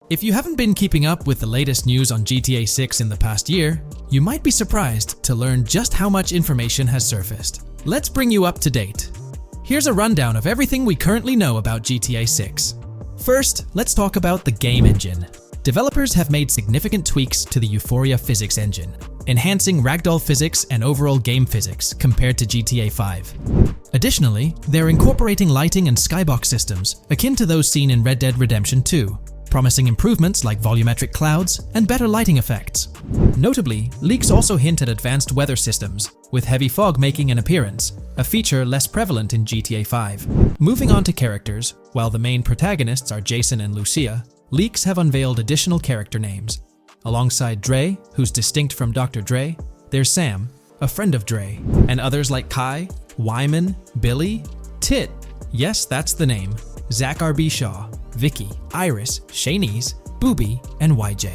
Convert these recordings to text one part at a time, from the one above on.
If you haven't been keeping up with the latest news on GTA 6 in the past year, you might be surprised to learn just how much information has surfaced. Let's bring you up to date. Here's a rundown of everything we currently know about GTA 6. First, let's talk about the game engine. Developers have made significant tweaks to the Euphoria physics engine, enhancing ragdoll physics and overall game physics compared to GTA 5. Additionally, they're incorporating lighting and skybox systems akin to those seen in Red Dead Redemption 2, promising improvements like volumetric clouds and better lighting effects. Notably, leaks also hint at advanced weather systems, with heavy fog making an appearance, a feature less prevalent in GTA 5. Moving on to characters, while the main protagonists are Jason and Lucia, leaks have unveiled additional character names. Alongside Dre, who's distinct from Dr. Dre, there's Sam, a friend of Dre, and others like Kai, Wyman, Billy, Tit, yes, that's the name, Zach R.B. Shaw, Vicky, Iris, Shanice, Booby, and YJ.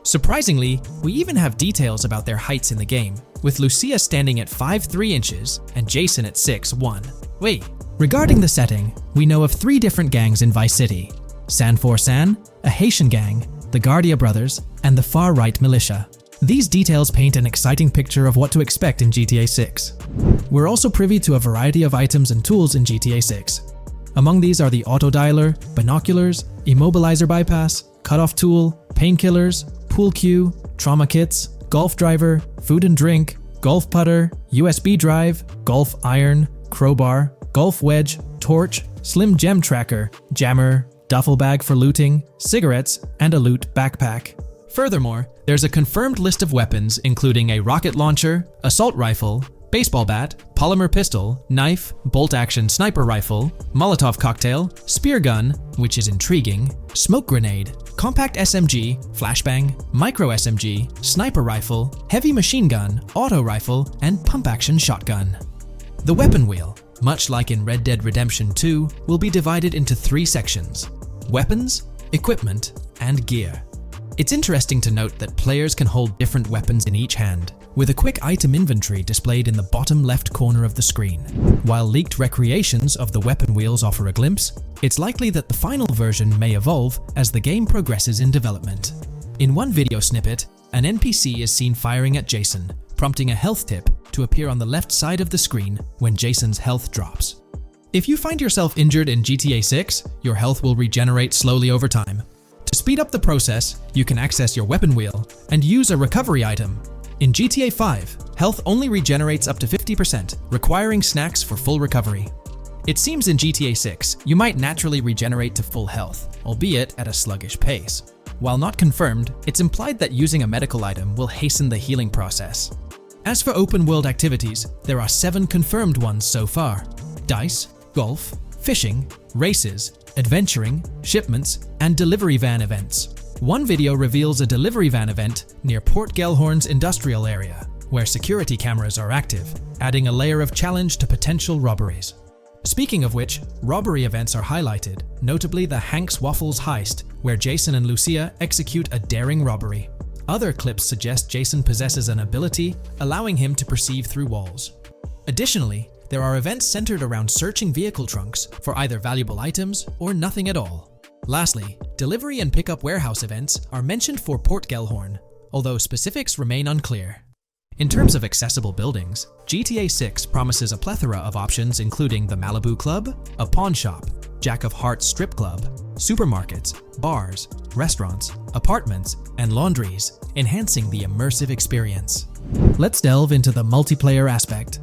Surprisingly, we even have details about their heights in the game, with Lucia standing at 5'3" inches and Jason at 6'1". Wait, regarding the setting, we know of 3 different gangs in Vice City: San For San, a Haitian gang, the Guardia Brothers, and the Far-Right Militia. These details paint an exciting picture of what to expect in GTA 6. We're also privy to a variety of items and tools in GTA 6. Among these are the auto dialer, binoculars, immobilizer bypass, cutoff tool, painkillers, pool cue, trauma kits, golf driver, food and drink, golf putter, USB drive, golf iron, crowbar, golf wedge, torch, slim gem tracker, jammer, duffel bag for looting, cigarettes, and a loot backpack. Furthermore, there's a confirmed list of weapons including a rocket launcher, assault rifle, baseball bat, polymer pistol, knife, bolt-action sniper rifle, Molotov cocktail, spear gun, which is intriguing, smoke grenade, compact SMG, flashbang, micro SMG, sniper rifle, heavy machine gun, auto rifle, and pump-action shotgun. The weapon wheel, much like in Red Dead Redemption 2, will be divided into 3 sections: weapons, equipment, and gear. It's interesting to note that players can hold different weapons in each hand, with a quick item inventory displayed in the bottom left corner of the screen. While leaked recreations of the weapon wheels offer a glimpse, it's likely that the final version may evolve as the game progresses in development. In one video snippet, an NPC is seen firing at Jason, prompting a health tip to appear on the left side of the screen when Jason's health drops. If you find yourself injured in GTA 6, your health will regenerate slowly over time. To speed up the process, you can access your weapon wheel and use a recovery item. In GTA 5, health only regenerates up to 50%, requiring snacks for full recovery. It seems in GTA 6, you might naturally regenerate to full health, albeit at a sluggish pace. While not confirmed, it's implied that using a medical item will hasten the healing process. As for open-world activities, there are 7 confirmed ones so far: dice, golf, fishing, races, adventuring, shipments, and delivery van events. One video reveals a delivery van event near Port Gellhorn's industrial area, where security cameras are active, adding a layer of challenge to potential robberies. Speaking of which, robbery events are highlighted, notably the Hank's Waffles heist, where Jason and Lucia execute a daring robbery. Other clips suggest Jason possesses an ability allowing him to perceive through walls. Additionally, there are events centered around searching vehicle trunks for either valuable items or nothing at all. Lastly, delivery and pickup warehouse events are mentioned for Port Gellhorn, although specifics remain unclear. In terms of accessible buildings, GTA 6 promises a plethora of options including the Malibu Club, a pawn shop, Jack of Hearts strip club, supermarkets, bars, restaurants, apartments, and laundries, enhancing the immersive experience. Let's delve into the multiplayer aspect.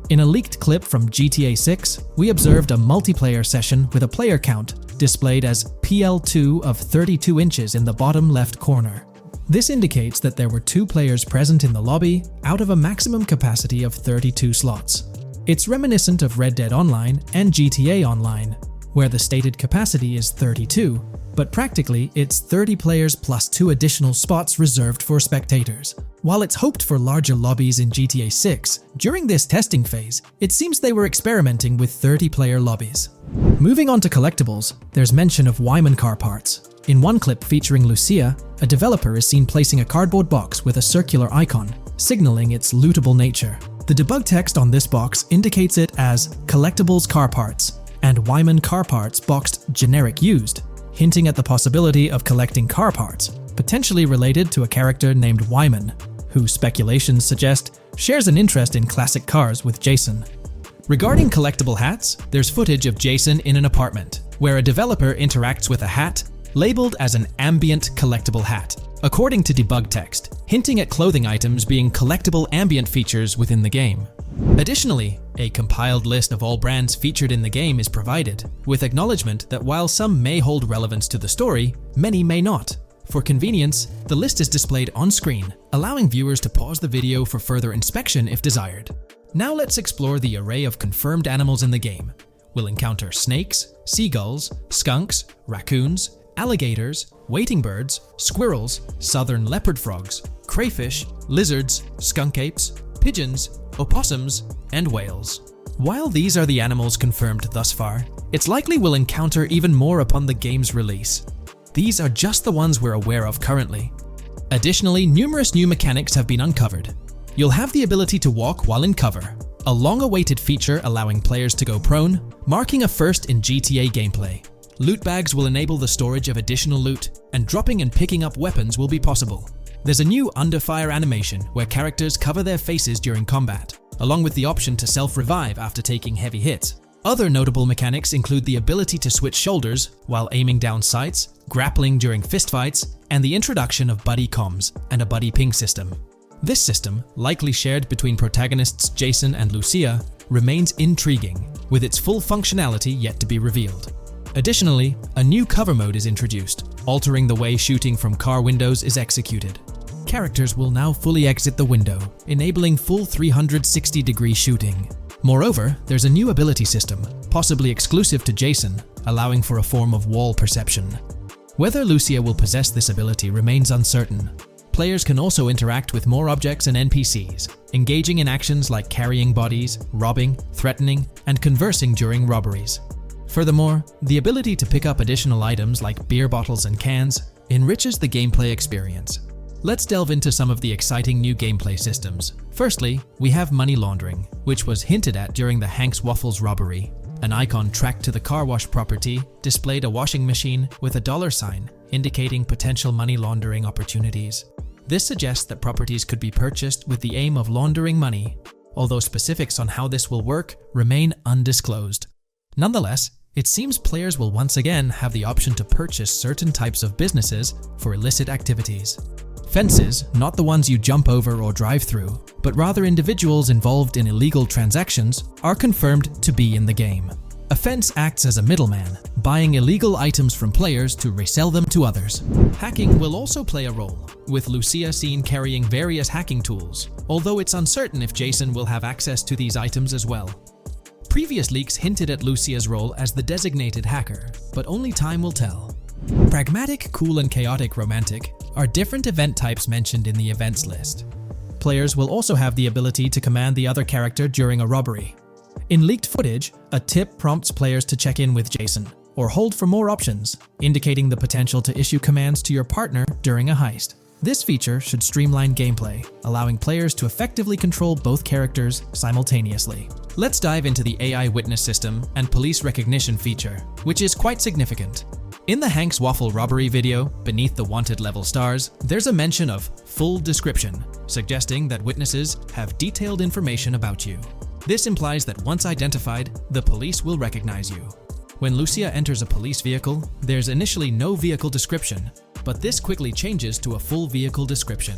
In a leaked clip from GTA 6, we observed a multiplayer session with a player count displayed as PL2 of 32 inches in the bottom left corner. This indicates that there were 2 players present in the lobby out of a maximum capacity of 32 slots. It's reminiscent of Red Dead Online and GTA Online, where the stated capacity is 32, but practically it's 30 players plus 2 additional spots reserved for spectators. While it's hoped for larger lobbies in GTA 6, during this testing phase, it seems they were experimenting with 30-player lobbies. Moving on to collectibles, there's mention of Wyman car parts. In one clip featuring Lucia, a developer is seen placing a cardboard box with a circular icon, signaling its lootable nature. The debug text on this box indicates it as Collectibles Car Parts, and Wyman Car Parts boxed Generic Used. hinting at the possibility of collecting car parts, potentially related to a character named Wyman, who speculations suggest shares an interest in classic cars with Jason. Regarding collectible hats, there's footage of Jason in an apartment, where a developer interacts with a hat labeled as an ambient collectible hat, according to debug text, hinting at clothing items being collectible ambient features within the game. Additionally, a compiled list of all brands featured in the game is provided, with acknowledgement that while some may hold relevance to the story, many may not. For convenience, the list is displayed on screen, allowing viewers to pause the video for further inspection if desired. Now let's explore the array of confirmed animals in the game. We'll encounter snakes, seagulls, skunks, raccoons, alligators, wading birds, squirrels, southern leopard frogs, crayfish, lizards, skunk apes, pigeons, opossums, and whales. While these are the animals confirmed thus far, it's likely we'll encounter even more upon the game's release. These are just the ones we're aware of currently. Additionally, numerous new mechanics have been uncovered. You'll have the ability to walk while in cover, a long-awaited feature allowing players to go prone, marking a first in GTA gameplay. Loot bags will enable the storage of additional loot, and dropping and picking up weapons will be possible. There's a new under fire animation where characters cover their faces during combat, along with the option to self-revive after taking heavy hits. Other notable mechanics include the ability to switch shoulders while aiming down sights, grappling during fistfights, and the introduction of buddy comms and a buddy ping system. This system, likely shared between protagonists Jason and Lucia, remains intriguing, with its full functionality yet to be revealed. Additionally, a new cover mode is introduced, altering the way shooting from car windows is executed. Characters will now fully exit the window, enabling full 360-degree shooting. Moreover, there's a new ability system, possibly exclusive to Jason, allowing for a form of wall perception. Whether Lucia will possess this ability remains uncertain. Players can also interact with more objects and NPCs, engaging in actions like carrying bodies, robbing, threatening, and conversing during robberies. Furthermore, the ability to pick up additional items like beer bottles and cans enriches the gameplay experience. Let's delve into some of the exciting new gameplay systems. Firstly, we have money laundering, which was hinted at during the Hank's Waffles robbery. An icon tracked to the car wash property displayed a washing machine with a $sign, indicating potential money laundering opportunities. This suggests that properties could be purchased with the aim of laundering money, although specifics on how this will work remain undisclosed. Nonetheless, it seems players will once again have the option to purchase certain types of businesses for illicit activities. Fences, not the ones you jump over or drive through, but rather individuals involved in illegal transactions, are confirmed to be in the game. A fence acts as a middleman, buying illegal items from players to resell them to others. Hacking will also play a role, with Lucia seen carrying various hacking tools, although it's uncertain if Jason will have access to these items as well. Previous leaks hinted at Lucia's role as the designated hacker, but only time will tell. Pragmatic, cool, and chaotic romantic are different event types mentioned in the events list. Players will also have the ability to command the other character during a robbery. In leaked footage, a tip prompts players to check in with Jason, or hold for more options, indicating the potential to issue commands to your partner during a heist. This feature should streamline gameplay, allowing players to effectively control both characters simultaneously. Let's dive into the AI witness system and police recognition feature, which is quite significant. In the Hank's Waffle robbery video, beneath the wanted level stars, there's a mention of full description, suggesting that witnesses have detailed information about you. This implies that once identified, the police will recognize you. When Lucia enters a police vehicle, there's initially no vehicle description, but this quickly changes to a full vehicle description.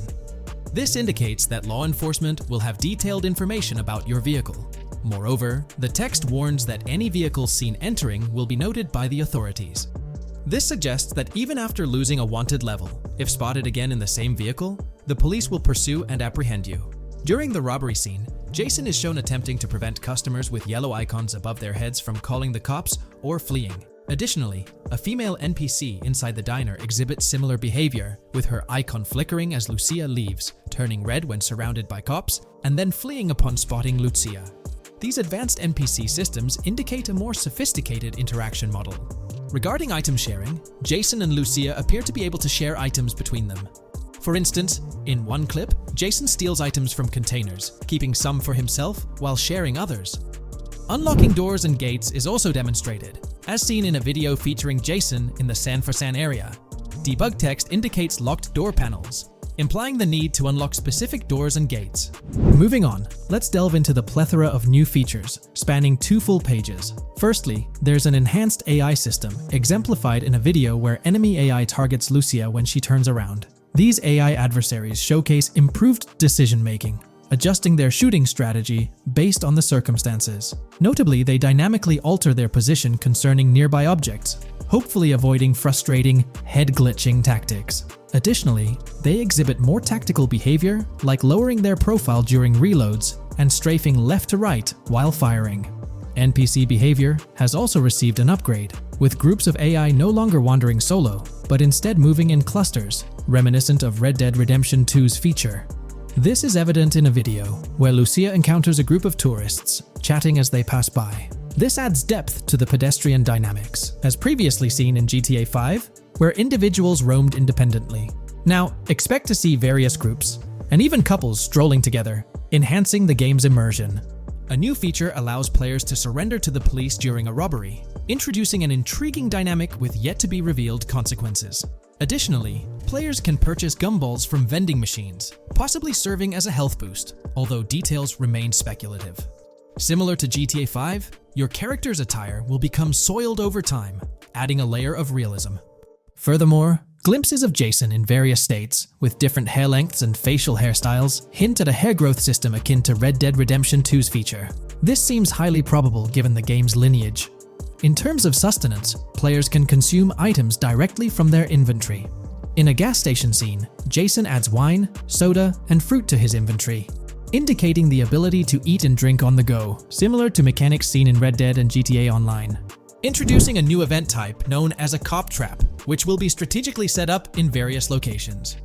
This indicates that law enforcement will have detailed information about your vehicle. Moreover, the text warns that any vehicles seen entering will be noted by the authorities. This suggests that even after losing a wanted level, if spotted again in the same vehicle, the police will pursue and apprehend you. During the robbery scene, Jason is shown attempting to prevent customers with yellow icons above their heads from calling the cops or fleeing. Additionally, a female NPC inside the diner exhibits similar behavior, with her icon flickering as Lucia leaves, turning red when surrounded by cops, and then fleeing upon spotting Lucia. These advanced NPC systems indicate a more sophisticated interaction model. Regarding item sharing, Jason and Lucia appear to be able to share items between them. For instance, in one clip, Jason steals items from containers, keeping some for himself while sharing others. Unlocking doors and gates is also demonstrated, as seen in a video featuring Jason in the San Fran area. Debug text indicates locked door panels, implying the need to unlock specific doors and gates. Moving on, let's delve into the plethora of new features, spanning 2 full pages. Firstly, there's an enhanced AI system, exemplified in a video where enemy AI targets Lucia when she turns around. These AI adversaries showcase improved decision-making, adjusting their shooting strategy based on the circumstances. Notably, they dynamically alter their position concerning nearby objects, hopefully avoiding frustrating, head-glitching tactics. Additionally, they exhibit more tactical behavior, like lowering their profile during reloads and strafing left to right while firing. NPC behavior has also received an upgrade, with groups of AI no longer wandering solo, but instead moving in clusters, reminiscent of Red Dead Redemption 2's feature. This is evident in a video where Lucia encounters a group of tourists, chatting as they pass by. This adds depth to the pedestrian dynamics, as previously seen in GTA 5, where individuals roamed independently. Now, expect to see various groups, and even couples strolling together, enhancing the game's immersion. A new feature allows players to surrender to the police during a robbery, introducing an intriguing dynamic with yet-to-be-revealed consequences. Additionally, players can purchase gumballs from vending machines, possibly serving as a health boost, although details remain speculative. Similar to GTA 5, your character's attire will become soiled over time, adding a layer of realism. Furthermore, glimpses of Jason in various states, with different hair lengths and facial hairstyles, hint at a hair growth system akin to Red Dead Redemption 2's feature. This seems highly probable given the game's lineage. In terms of sustenance, players can consume items directly from their inventory. In a gas station scene, Jason adds wine, soda, and fruit to his inventory, indicating the ability to eat and drink on the go, similar to mechanics seen in Red Dead and GTA Online. Introducing a new event type known as a cop trap, which will be strategically set up in various locations.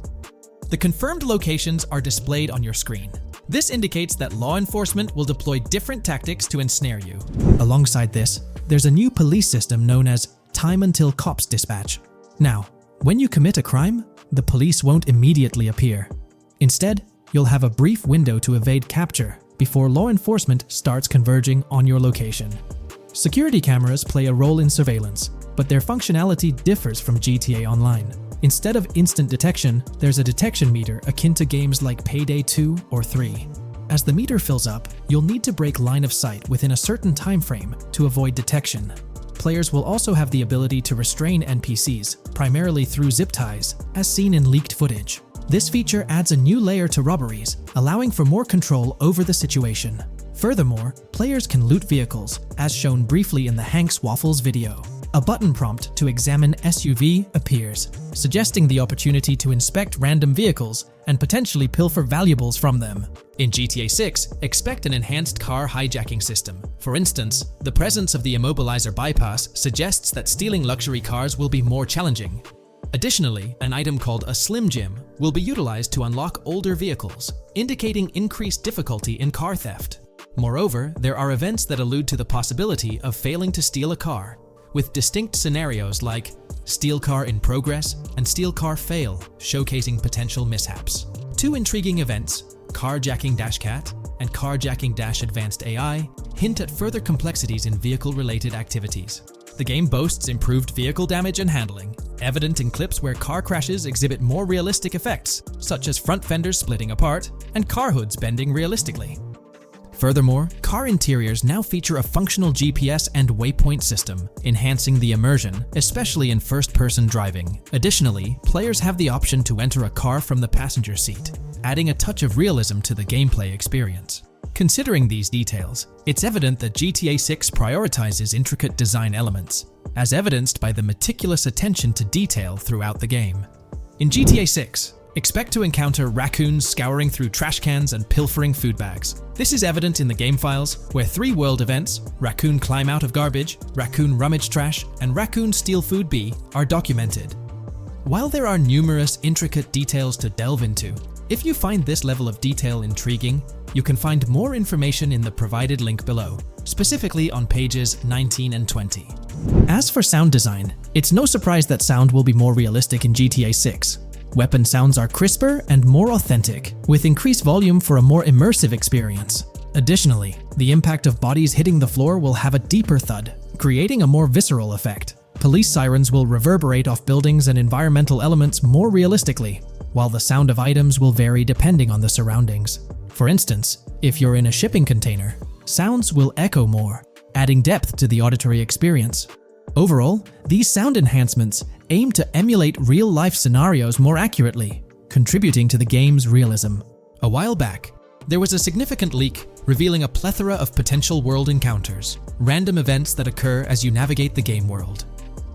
The confirmed locations are displayed on your screen. This indicates that law enforcement will deploy different tactics to ensnare you. Alongside this, there's a new police system known as Time Until Cops Dispatch. Now, when you commit a crime, the police won't immediately appear. Instead, you'll have a brief window to evade capture before law enforcement starts converging on your location. Security cameras play a role in surveillance, but their functionality differs from GTA Online. Instead of instant detection, there's a detection meter akin to games like Payday 2 or 3. As the meter fills up, you'll need to break line of sight within a certain time frame to avoid detection. Players will also have the ability to restrain NPCs, primarily through zip ties, as seen in leaked footage. This feature adds a new layer to robberies, allowing for more control over the situation. Furthermore, players can loot vehicles, as shown briefly in the Hank's Waffles video. A button prompt to examine SUV appears, suggesting the opportunity to inspect random vehicles and potentially pilfer valuables from them. In GTA 6, expect an enhanced car hijacking system. For instance, the presence of the immobilizer bypass suggests that stealing luxury cars will be more challenging. Additionally, an item called a Slim Jim will be utilized to unlock older vehicles, indicating increased difficulty in car theft. Moreover, there are events that allude to the possibility of failing to steal a car, with distinct scenarios like Steal Car in Progress and Steal Car Fail, showcasing potential mishaps. Two intriguing events, Carjacking-Cat and Carjacking-Advanced AI, hint at further complexities in vehicle-related activities. The game boasts improved vehicle damage and handling, evident in clips where car crashes exhibit more realistic effects, such as front fenders splitting apart and car hoods bending realistically. Furthermore, car interiors now feature a functional GPS and waypoint system, enhancing the immersion, especially in first-person driving. Additionally, players have the option to enter a car from the passenger seat, adding a touch of realism to the gameplay experience. Considering these details, it's evident that GTA 6 prioritizes intricate design elements, as evidenced by the meticulous attention to detail throughout the game. In GTA 6, expect to encounter raccoons scouring through trash cans and pilfering food bags. This is evident in the game files, where 3 world events, Raccoon Climb Out of Garbage, Raccoon Rummage Trash, and Raccoon Steal Food B, are documented. While there are numerous intricate details to delve into, if you find this level of detail intriguing, you can find more information in the provided link below, specifically on pages 19 and 20. As for sound design, it's no surprise that sound will be more realistic in GTA 6. Weapon sounds are crisper and more authentic, with increased volume for a more immersive experience. Additionally, the impact of bodies hitting the floor will have a deeper thud, creating a more visceral effect. Police sirens will reverberate off buildings and environmental elements more realistically, while the sound of items will vary depending on the surroundings. For instance, if you're in a shipping container, sounds will echo more, adding depth to the auditory experience. Overall, these sound enhancements aim to emulate real-life scenarios more accurately, contributing to the game's realism. A while back, there was a significant leak revealing a plethora of potential world encounters, random events that occur as you navigate the game world.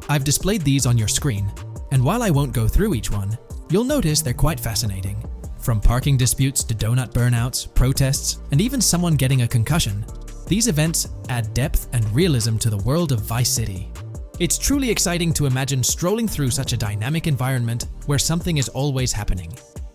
I've displayed these on your screen, and while I won't go through each one, you'll notice they're quite fascinating. From parking disputes to donut burnouts, protests, and even someone getting a concussion, these events add depth and realism to the world of Vice City. It's truly exciting to imagine strolling through such a dynamic environment where something is always happening.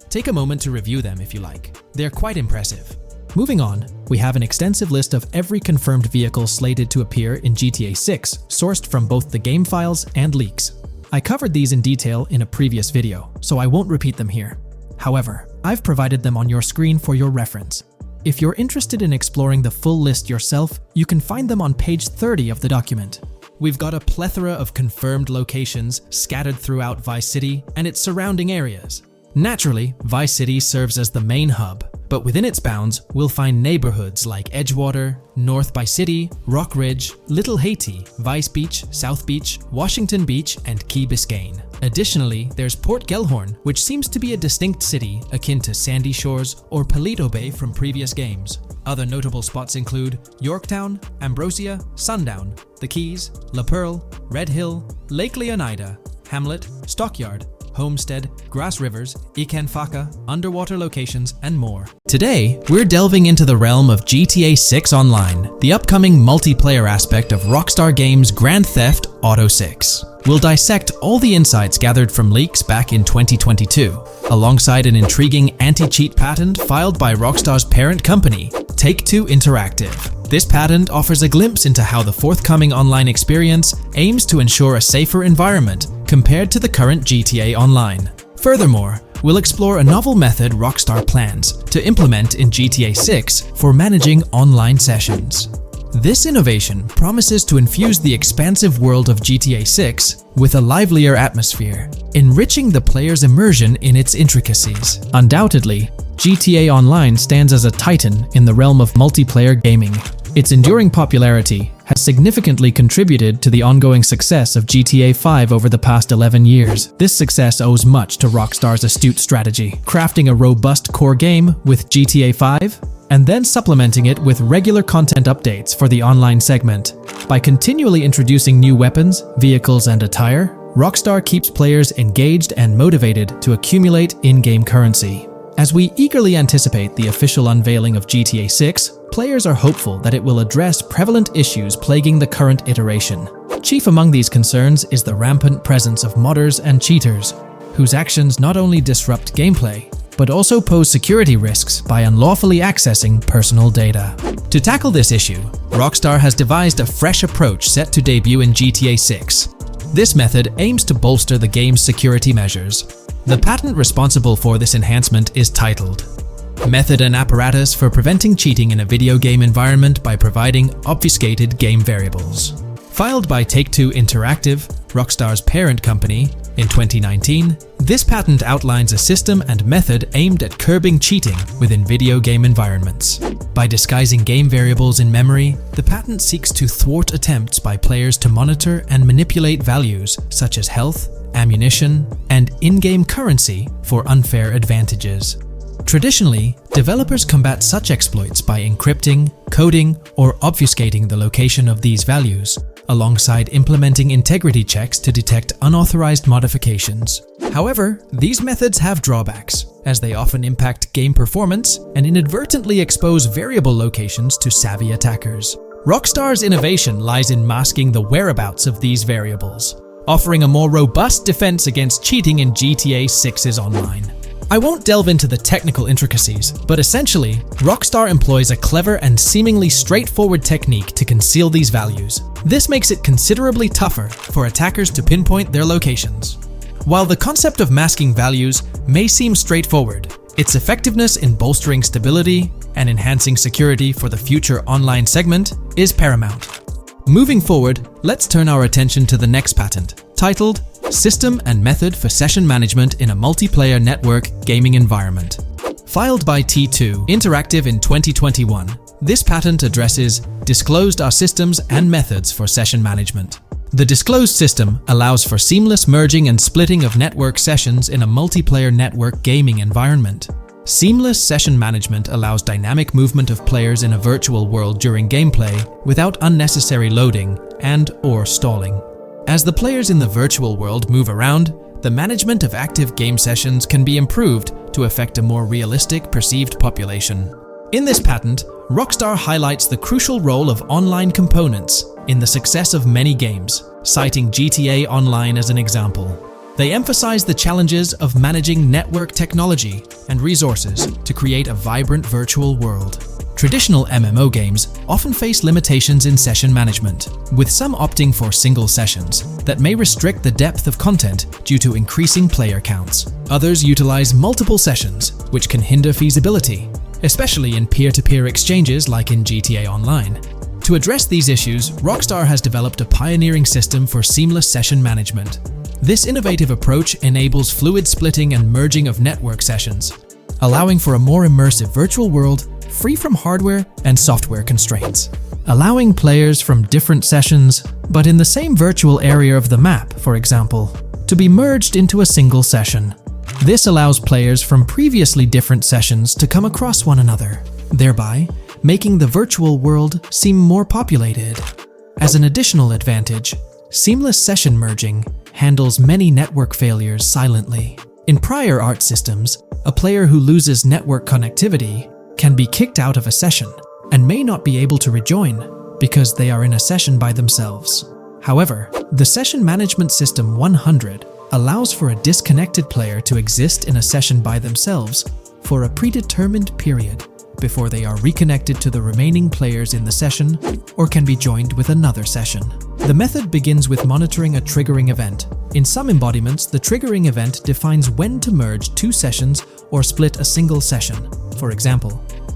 Take a moment to review them if you like. They're quite impressive. Moving on, we have an extensive list of every confirmed vehicle slated to appear in GTA 6, sourced from both the game files and leaks. I covered these in detail in a previous video, so I won't repeat them here. However, I've provided them on your screen for your reference. If you're interested in exploring the full list yourself, you can find them on page 30 of the document. We've got a plethora of confirmed locations scattered throughout Vice City and its surrounding areas. Naturally, Vice City serves as the main hub, but within its bounds, we'll find neighborhoods like Edgewater, North Vice City, Rock Ridge, Little Haiti, Vice Beach, South Beach, Washington Beach, and Key Biscayne. Additionally, there's Port Gellhorn, which seems to be a distinct city akin to Sandy Shores or Paleto Bay from previous games. Other notable spots include Yorktown, Ambrosia, Sundown, The Keys, La Pearl, Red Hill, Lake Leonida, Hamlet, Stockyard, Homestead, Grass Rivers, Ikanfaka, underwater locations, and more. Today, we're delving into the realm of GTA 6 Online, the upcoming multiplayer aspect of Rockstar Games' Grand Theft Auto 6. We'll dissect all the insights gathered from leaks back in 2022, alongside an intriguing anti-cheat patent filed by Rockstar's parent company, Take-Two Interactive. This patent offers a glimpse into how the forthcoming online experience aims to ensure a safer environment compared to the current GTA Online. Furthermore, we'll explore a novel method Rockstar plans to implement in GTA 6 for managing online sessions. This innovation promises to infuse the expansive world of GTA 6 with a livelier atmosphere, enriching the player's immersion in its intricacies. Undoubtedly, GTA Online stands as a titan in the realm of multiplayer gaming. Its enduring popularity has significantly contributed to the ongoing success of GTA 5 over the past 11 years. This success owes much to Rockstar's astute strategy, crafting a robust core game with GTA 5 and then supplementing it with regular content updates for the online segment. By continually introducing new weapons, vehicles, and attire, Rockstar keeps players engaged and motivated to accumulate in-game currency. As we eagerly anticipate the official unveiling of GTA 6, players are hopeful that it will address prevalent issues plaguing the current iteration. Chief among these concerns is the rampant presence of modders and cheaters, whose actions not only disrupt gameplay, but also pose security risks by unlawfully accessing personal data. To tackle this issue, Rockstar has devised a fresh approach set to debut in GTA 6. This method aims to bolster the game's security measures. The patent responsible for this enhancement is titled Method and Apparatus for Preventing Cheating in a Video Game Environment by Providing Obfuscated Game Variables. Filed by Take-Two Interactive, Rockstar's parent company, in 2019, this patent outlines a system and method aimed at curbing cheating within video game environments. By disguising game variables in memory, the patent seeks to thwart attempts by players to monitor and manipulate values such as health, ammunition, and in-game currency for unfair advantages. Traditionally, developers combat such exploits by encrypting, coding, or obfuscating the location of these values, alongside implementing integrity checks to detect unauthorized modifications. However, these methods have drawbacks, as they often impact game performance and inadvertently expose variable locations to savvy attackers. Rockstar's innovation lies in masking the whereabouts of these variables, offering a more robust defense against cheating in GTA 6's online. I won't delve into the technical intricacies, but essentially, Rockstar employs a clever and seemingly straightforward technique to conceal these values. This makes it considerably tougher for attackers to pinpoint their locations. While the concept of masking values may seem straightforward, its effectiveness in bolstering stability and enhancing security for the future online segment is paramount. Moving forward, let's turn our attention to the next patent, titled System and Method for Session Management in a Multiplayer Network Gaming Environment. Filed by T2 Interactive in 2021, this patent addresses disclosed are systems and methods for session management. The disclosed system allows for seamless merging and splitting of network sessions in a multiplayer network gaming environment. Seamless session management allows dynamic movement of players in a virtual world during gameplay without unnecessary loading and/or stalling. As the players in the virtual world move around, the management of active game sessions can be improved to affect a more realistic perceived population. In this patent, Rockstar highlights the crucial role of online components in the success of many games, citing GTA Online as an example. They emphasize the challenges of managing network technology and resources to create a vibrant virtual world. Traditional MMO games often face limitations in session management, with some opting for single sessions that may restrict the depth of content due to increasing player counts. Others utilize multiple sessions, which can hinder feasibility, especially in peer-to-peer exchanges like in GTA Online. To address these issues, Rockstar has developed a pioneering system for seamless session management. This innovative approach enables fluid splitting and merging of network sessions, allowing for a more immersive virtual world free from hardware and software constraints. Allowing players from different sessions, but in the same virtual area of the map, for example, to be merged into a single session. This allows players from previously different sessions to come across one another, thereby making the virtual world seem more populated. As an additional advantage, seamless session merging handles many network failures silently. In prior art systems, a player who loses network connectivity can be kicked out of a session and may not be able to rejoin because they are in a session by themselves. However, the Session Management System 100 allows for a disconnected player to exist in a session by themselves for a predetermined period before they are reconnected to the remaining players in the session or can be joined with another session. The method begins with monitoring a triggering event. In some embodiments, the triggering event defines when to merge two sessions or split a single session. For example,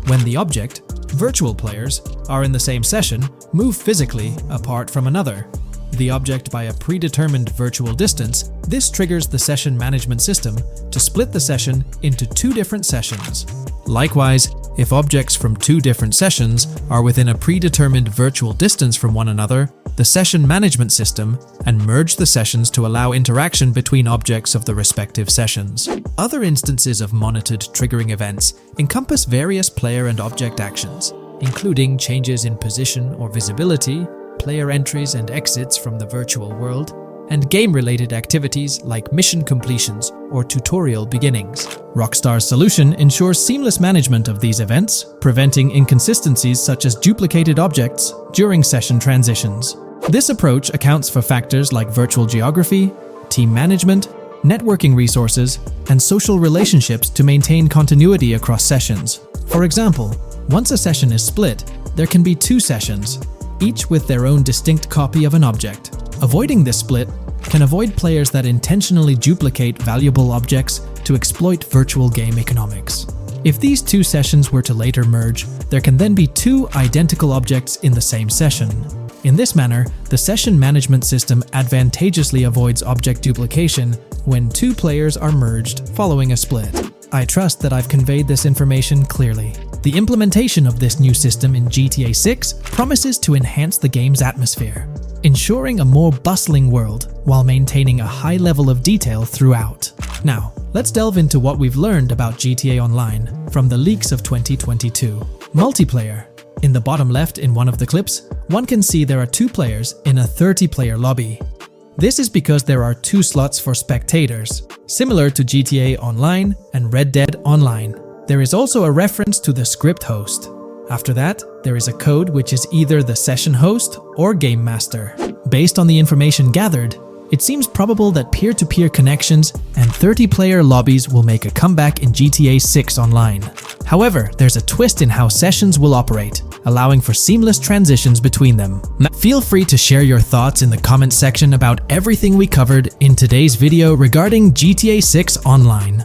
when the object, virtual players, are in the same session, move physically apart from another, the object by a predetermined virtual distance, this triggers the session management system to split the session into two different sessions. Likewise, if objects from two different sessions are within a predetermined virtual distance from one another, the session management system and merge the sessions to allow interaction between objects of the respective sessions. Other instances of monitored triggering events encompass various player and object actions, including changes in position or visibility, player entries and exits from the virtual world, and game-related activities like mission completions or tutorial beginnings. Rockstar's solution ensures seamless management of these events, preventing inconsistencies such as duplicated objects during session transitions. This approach accounts for factors like virtual geography, team management, networking resources, and social relationships to maintain continuity across sessions. For example, once a session is split, there can be two sessions, each with their own distinct copy of an object. Avoiding this split can avoid players that intentionally duplicate valuable objects to exploit virtual game economics. If these two sessions were to later merge, there can then be two identical objects in the same session. In this manner, the session management system advantageously avoids object duplication when two players are merged following a split. I trust that I've conveyed this information clearly. The implementation of this new system in GTA 6 promises to enhance the game's atmosphere, ensuring a more bustling world while maintaining a high level of detail throughout. Now, let's delve into what we've learned about GTA Online from the leaks of 2022. Multiplayer. In the bottom left in one of the clips, one can see there are two players in a 30-player lobby. This is because there are two slots for spectators, similar to GTA Online and Red Dead Online. There is also a reference to the script host. After that, there is a code which is either the session host or game master. Based on the information gathered, it seems probable that peer-to-peer connections and 30-player lobbies will make a comeback in GTA 6 Online. However, there's a twist in how sessions will operate, allowing for seamless transitions between them. Feel free to share your thoughts in the comments section about everything we covered in today's video regarding GTA 6 Online.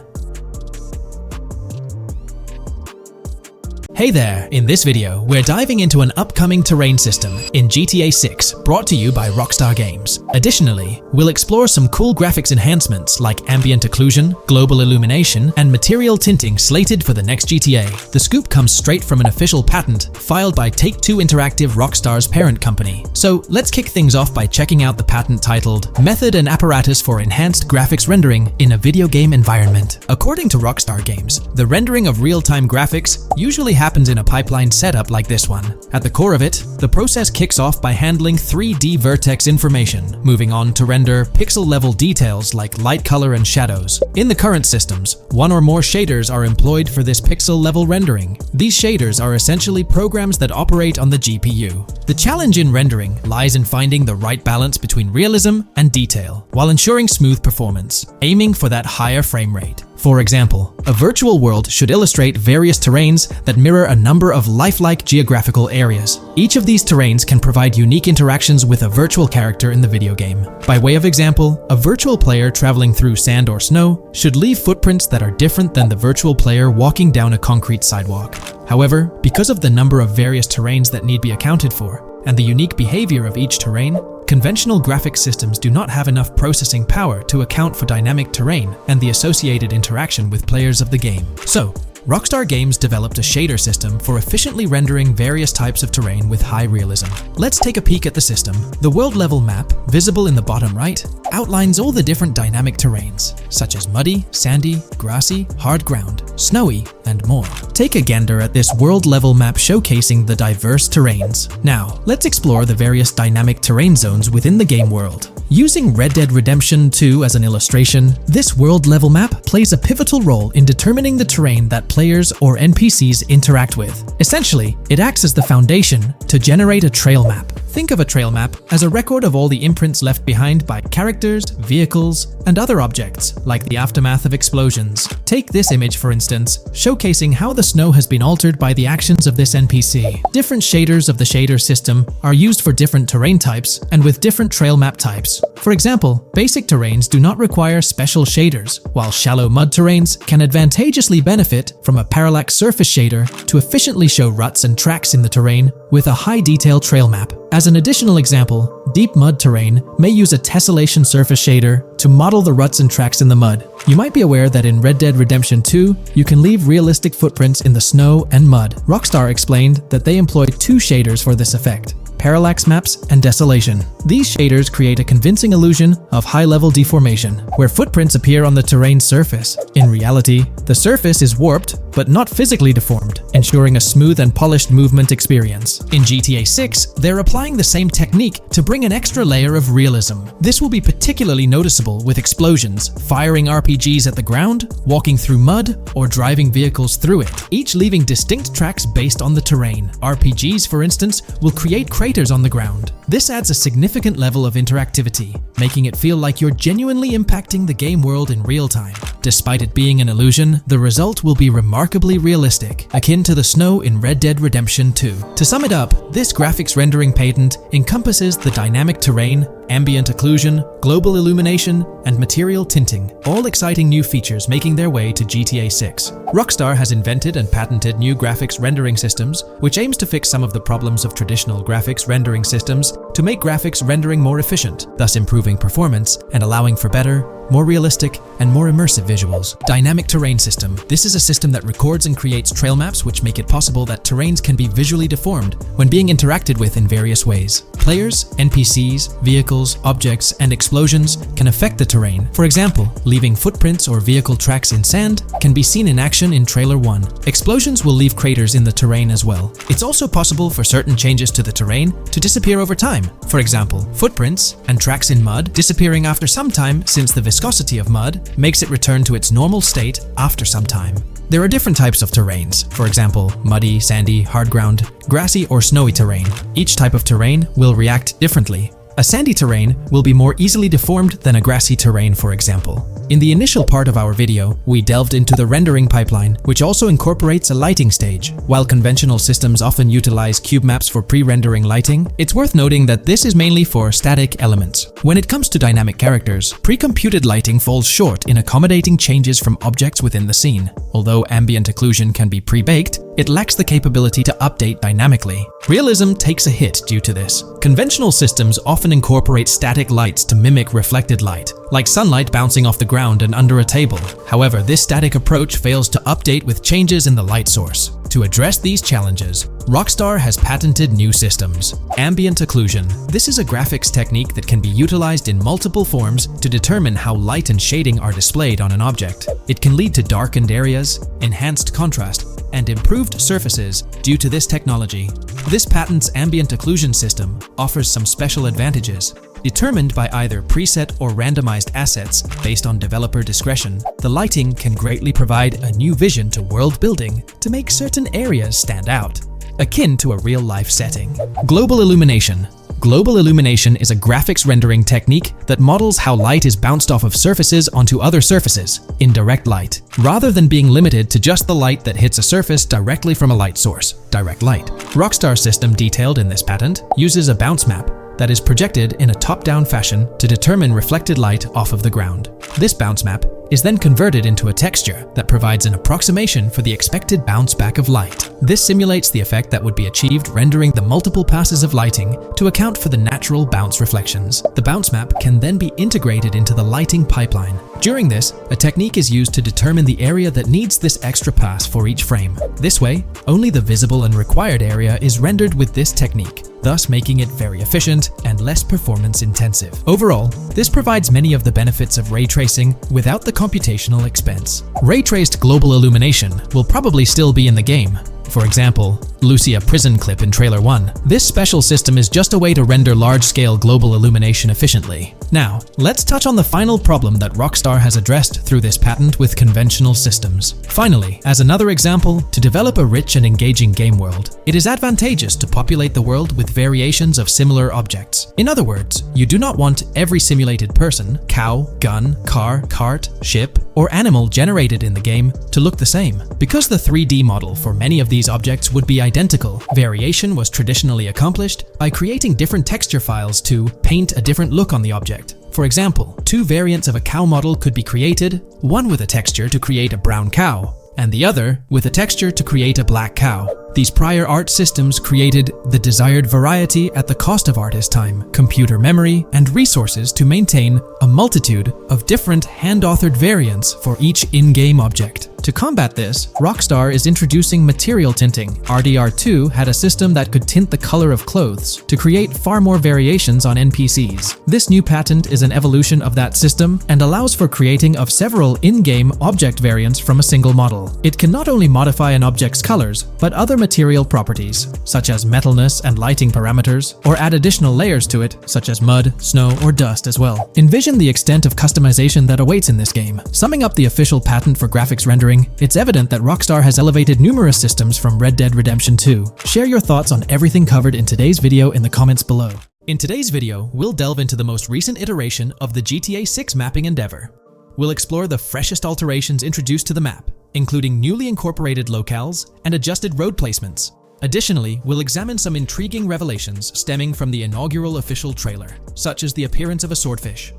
Hey there! In this video, we're diving into an upcoming terrain system in GTA 6 brought to you by Rockstar Games. Additionally, we'll explore some cool graphics enhancements like ambient occlusion, global illumination, and material tinting slated for the next GTA. The scoop comes straight from an official patent filed by Take-Two Interactive, Rockstar's parent company. So let's kick things off by checking out the patent titled Method and Apparatus for Enhanced Graphics Rendering in a Video Game Environment. According to Rockstar Games, the rendering of real-time graphics usually happens in a pipeline setup like this one. At the core of it, the process kicks off by handling 3D vertex information, moving on to render pixel-level details like light, color, and shadows. In the current systems, one or more shaders are employed for this pixel-level rendering. These shaders are essentially programs that operate on the GPU. The challenge in rendering lies in finding the right balance between realism and detail, while ensuring smooth performance, aiming for that higher frame rate. For example, a virtual world should illustrate various terrains that mirror a number of lifelike geographical areas. Each of these terrains can provide unique interactions with a virtual character in the video game. By way of example, a virtual player traveling through sand or snow should leave footprints that are different than the virtual player walking down a concrete sidewalk. However, because of the number of various terrains that need be accounted for, and the unique behavior of each terrain, conventional graphics systems do not have enough processing power to account for dynamic terrain and the associated interaction with players of the game. So, Rockstar Games developed a shader system for efficiently rendering various types of terrain with high realism. Let's take a peek at the system. The world level map, visible in the bottom right, outlines all the different dynamic terrains, such as muddy, sandy, grassy, hard ground, snowy, and more. Take a gander at this world level map showcasing the diverse terrains. Now, let's explore the various dynamic terrain zones within the game world. Using Red Dead Redemption 2 as an illustration, this world level map plays a pivotal role in determining the terrain that players or NPCs interact with. Essentially, it acts as the foundation to generate a trail map. Think of a trail map as a record of all the imprints left behind by characters, vehicles, and other objects, like the aftermath of explosions. Take this image for instance, showcasing how the snow has been altered by the actions of this NPC. Different shaders of the shader system are used for different terrain types and with different trail map types. For example, basic terrains do not require special shaders, while shallow mud terrains can advantageously benefit from a parallax surface shader to efficiently show ruts and tracks in the terrain with a high detail trail map. As an additional example, deep mud terrain may use a tessellation surface shader to model the ruts and tracks in the mud. You might be aware that in Red Dead Redemption 2, you can leave realistic footprints in the snow and mud. Rockstar explained that they employed two shaders for this effect: parallax maps and desolation. These shaders create a convincing illusion of high-level deformation, where footprints appear on the terrain's surface. In reality, the surface is warped but not physically deformed, ensuring a smooth and polished movement experience. In GTA 6, they're applying the same technique to bring an extra layer of realism. This will be particularly noticeable with explosions, firing RPGs at the ground, walking through mud, or driving vehicles through it, each leaving distinct tracks based on the terrain. RPGs, for instance, will create craters on the ground. This adds a significant level of interactivity, making it feel like you're genuinely impacting the game world in real time. Despite it being an illusion, the result will be remarkably realistic, akin to the snow in Red Dead Redemption 2. To sum it up, this graphics rendering patent encompasses the dynamic terrain, ambient occlusion, global illumination, and material tinting, all exciting new features making their way to GTA 6. Rockstar has invented and patented new graphics rendering systems, which aims to fix some of the problems of traditional graphics rendering systems to make graphics rendering more efficient, thus improving performance and allowing for better, more realistic, and more immersive visuals. Dynamic Terrain System. This is a system that records and creates trail maps which make it possible that terrains can be visually deformed when being interacted with in various ways. Players, NPCs, vehicles, objects, and explosions can affect the terrain. For example, leaving footprints or vehicle tracks in sand can be seen in action in Trailer 1. Explosions will leave craters in the terrain as well. It's also possible for certain changes to the terrain to disappear over time. For example, footprints and tracks in mud disappearing after some time, since the viscosity of mud makes it return to its normal state after some time. There are different types of terrains, for example, muddy, sandy, hard ground, grassy, or snowy terrain. Each type of terrain will react differently. A sandy terrain will be more easily deformed than a grassy terrain, for example. In the initial part of our video, we delved into the rendering pipeline, which also incorporates a lighting stage. While conventional systems often utilize cube maps for pre-rendering lighting, it's worth noting that this is mainly for static elements. When it comes to dynamic characters, pre-computed lighting falls short in accommodating changes from objects within the scene. Although ambient occlusion can be pre-baked, it lacks the capability to update dynamically. Realism takes a hit due to this. Conventional systems often incorporate static lights to mimic reflected light, like sunlight bouncing off the ground and under a table. However, this static approach fails to update with changes in the light source. To address these challenges, Rockstar has patented new systems. Ambient occlusion. This is a graphics technique that can be utilized in multiple forms to determine how light and shading are displayed on an object. It can lead to darkened areas, enhanced contrast, and improved surfaces due to this technology. This patent's ambient occlusion system offers some special advantages. Determined by either preset or randomized assets based on developer discretion, the lighting can greatly provide a new vision to world building to make certain areas stand out, akin to a real-life setting. Global illumination. Global illumination is a graphics rendering technique that models how light is bounced off of surfaces onto other surfaces in direct light, rather than being limited to just the light that hits a surface directly from a light source, direct light. Rockstar's system detailed in this patent uses a bounce map that is projected in a top-down fashion to determine reflected light off of the ground. This bounce map is then converted into a texture that provides an approximation for the expected bounce back of light. This simulates the effect that would be achieved rendering the multiple passes of lighting to account for the natural bounce reflections. The bounce map can then be integrated into the lighting pipeline. During this, a technique is used to determine the area that needs this extra pass for each frame. This way, only the visible and required area is rendered with this technique, thus making it very efficient and less performance intensive. Overall, this provides many of the benefits of ray tracing without the computational expense. Ray-traced global illumination will probably still be in the game. For example, Lucia prison clip in Trailer 1. This special system is just a way to render large-scale global illumination efficiently. Now, let's touch on the final problem that Rockstar has addressed through this patent with conventional systems. Finally, as another example, to develop a rich and engaging game world, it is advantageous to populate the world with variations of similar objects. In other words, you do not want every simulated person, cow, gun, car, cart, ship, or animal generated in the game to look the same. Because the 3D model for many of these objects would be identical, variation was traditionally accomplished by creating different texture files to paint a different look on the object. For example, two variants of a cow model could be created, one with a texture to create a brown cow, and the other with a texture to create a black cow. These prior art systems created the desired variety at the cost of artist time, computer memory, and resources to maintain a multitude of different hand-authored variants for each in-game object. To combat this, Rockstar is introducing material tinting. RDR2 had a system that could tint the color of clothes to create far more variations on NPCs. This new patent is an evolution of that system and allows for creating of several in-game object variants from a single model. It can not only modify an object's colors, but other material properties, such as metalness and lighting parameters, or add additional layers to it, such as mud, snow, or dust as well. Envision the extent of customization that awaits in this game. Summing up the official patent for graphics rendering, it's evident that Rockstar has elevated numerous systems from Red Dead Redemption 2. Share your thoughts on everything covered in today's video in the comments below. In today's video, we'll delve into the most recent iteration of the GTA 6 mapping endeavor. We'll explore the freshest alterations introduced to the map, including newly incorporated locales and adjusted road placements. Additionally, we'll examine some intriguing revelations stemming from the inaugural official trailer, such as the appearance of a swordfish.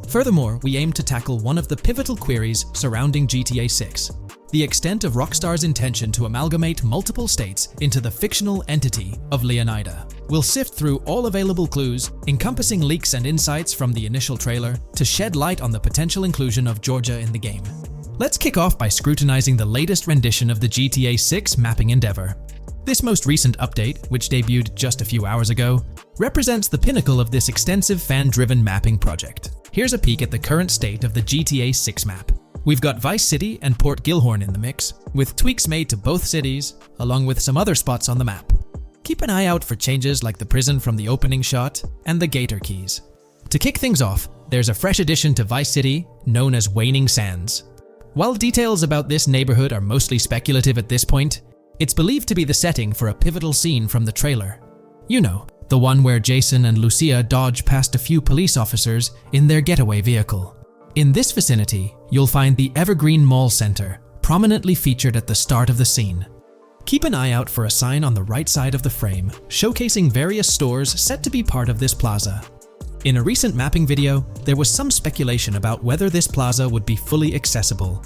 Furthermore, we aim to tackle one of the pivotal queries surrounding GTA 6, the extent of Rockstar's intention to amalgamate multiple states into the fictional entity of Leonida. We'll sift through all available clues, encompassing leaks and insights from the initial trailer, to shed light on the potential inclusion of Georgia in the game. Let's kick off by scrutinizing the latest rendition of the GTA 6 mapping endeavor. This most recent update, which debuted just a few hours ago, represents the pinnacle of this extensive fan-driven mapping project. Here's a peek at the current state of the GTA 6 map. We've got Vice City and Port Gilhorn in the mix, with tweaks made to both cities, along with some other spots on the map. Keep an eye out for changes like the prison from the opening shot and the Gator Keys. To kick things off, there's a fresh addition to Vice City known as Waning Sands. While details about this neighborhood are mostly speculative at this point, it's believed to be the setting for a pivotal scene from the trailer. You know, the one where Jason and Lucia dodge past a few police officers in their getaway vehicle. In this vicinity, you'll find the Evergreen Mall Center, prominently featured at the start of the scene. Keep an eye out for a sign on the right side of the frame, showcasing various stores set to be part of this plaza. In a recent mapping video, there was some speculation about whether this plaza would be fully accessible.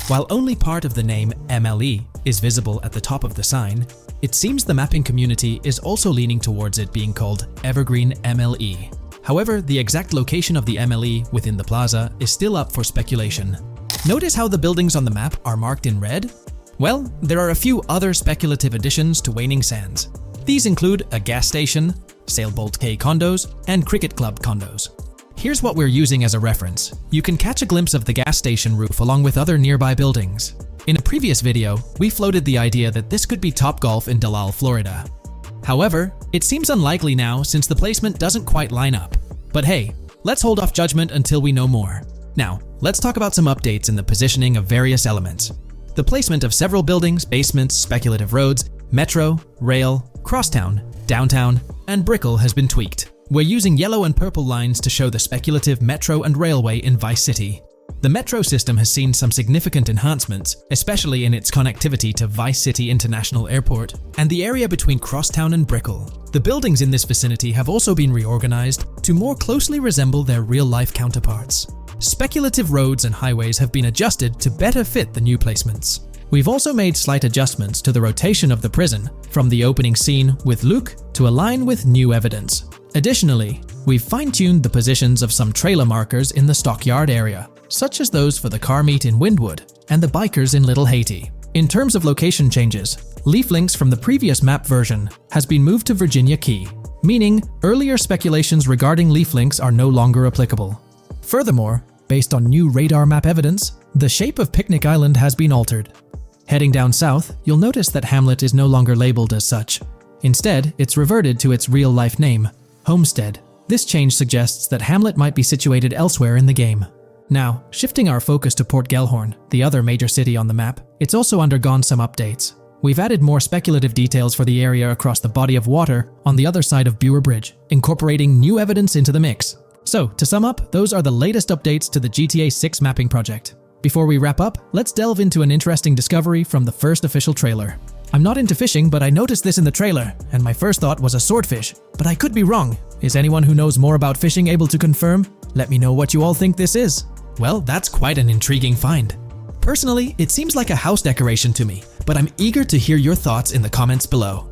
While only part of the name MLE is visible at the top of the sign, it seems the mapping community is also leaning towards it being called Evergreen MLE. However, the exact location of the MLE within the plaza is still up for speculation. Notice how the buildings on the map are marked in red? Well, there are a few other speculative additions to Waning Sands. These include a gas station, Sailbolt K condos, and Cricket Club condos. Here's what we're using as a reference. You can catch a glimpse of the gas station roof along with other nearby buildings. In a previous video, we floated the idea that this could be Topgolf in Dalal, Florida. However, it seems unlikely now since the placement doesn't quite line up. But hey, let's hold off judgment until we know more. Now, let's talk about some updates in the positioning of various elements. The placement of several buildings, basements, speculative roads, metro, rail, crosstown, downtown, and Brickell has been tweaked. We're using yellow and purple lines to show the speculative metro and railway in Vice City. The metro system has seen some significant enhancements, especially in its connectivity to Vice City International Airport and the area between Crosstown and Brickell. The buildings in this vicinity have also been reorganized to more closely resemble their real-life counterparts. Speculative roads and highways have been adjusted to better fit the new placements. We've also made slight adjustments to the rotation of the prison from the opening scene with Luke to align with new evidence. Additionally, we've fine-tuned the positions of some trailer markers in the stockyard area, such as those for the car meet in Windwood and the bikers in Little Haiti. In terms of location changes, Leaf Links from the previous map version has been moved to Virginia Key, meaning earlier speculations regarding Leaf Links are no longer applicable. Furthermore, based on new radar map evidence, the shape of Picnic Island has been altered. Heading down south, you'll notice that Hamlet is no longer labeled as such. Instead, it's reverted to its real-life name, Homestead. This change suggests that Hamlet might be situated elsewhere in the game. Now, shifting our focus to Port Gellhorn, the other major city on the map, it's also undergone some updates. We've added more speculative details for the area across the body of water on the other side of Bure Bridge, incorporating new evidence into the mix. So, to sum up, those are the latest updates to the GTA 6 mapping project. Before we wrap up, let's delve into an interesting discovery from the first official trailer. I'm not into fishing, but I noticed this in the trailer, and my first thought was a swordfish, but I could be wrong. Is anyone who knows more about fishing able to confirm? Let me know what you all think this is. Well, that's quite an intriguing find. Personally, it seems like a house decoration to me, but I'm eager to hear your thoughts in the comments below.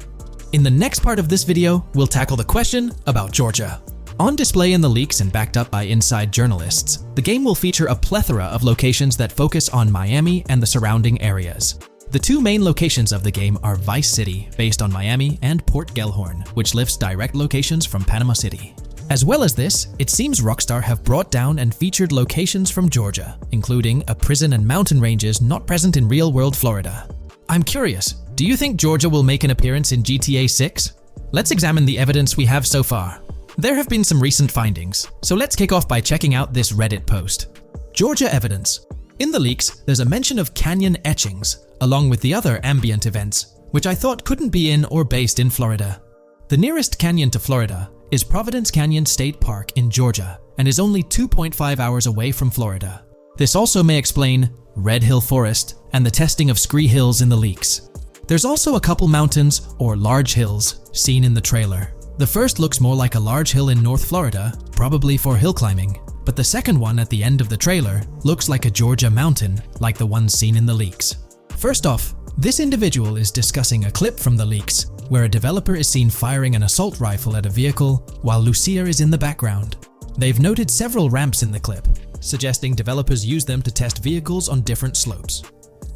In the next part of this video, we'll tackle the question about Georgia. On display in the leaks and backed up by inside journalists, the game will feature a plethora of locations that focus on Miami and the surrounding areas. The two main locations of the game are Vice City, based on Miami, and Port Gellhorn, which lifts direct locations from Panama City. As well as this, it seems Rockstar have brought down and featured locations from Georgia, including a prison and mountain ranges not present in real-world Florida. I'm curious, do you think Georgia will make an appearance in GTA 6? Let's examine the evidence we have so far. There have been some recent findings, so let's kick off by checking out this Reddit post. Georgia evidence. In the leaks, there's a mention of canyon etchings, along with the other ambient events, which I thought couldn't be in or based in Florida. The nearest canyon to Florida is Providence Canyon State Park in Georgia, and is only 2.5 hours away from Florida. This also may explain Red Hill Forest and the testing of Scree Hills in the leaks. There's also a couple mountains, or large hills, seen in the trailer. The first looks more like a large hill in North Florida, probably for hill climbing, but the second one at the end of the trailer looks like a Georgia mountain, like the ones seen in the leaks. First off, this individual is discussing a clip from the leaks, where a developer is seen firing an assault rifle at a vehicle while Lucia is in the background. They've noted several ramps in the clip, suggesting developers use them to test vehicles on different slopes.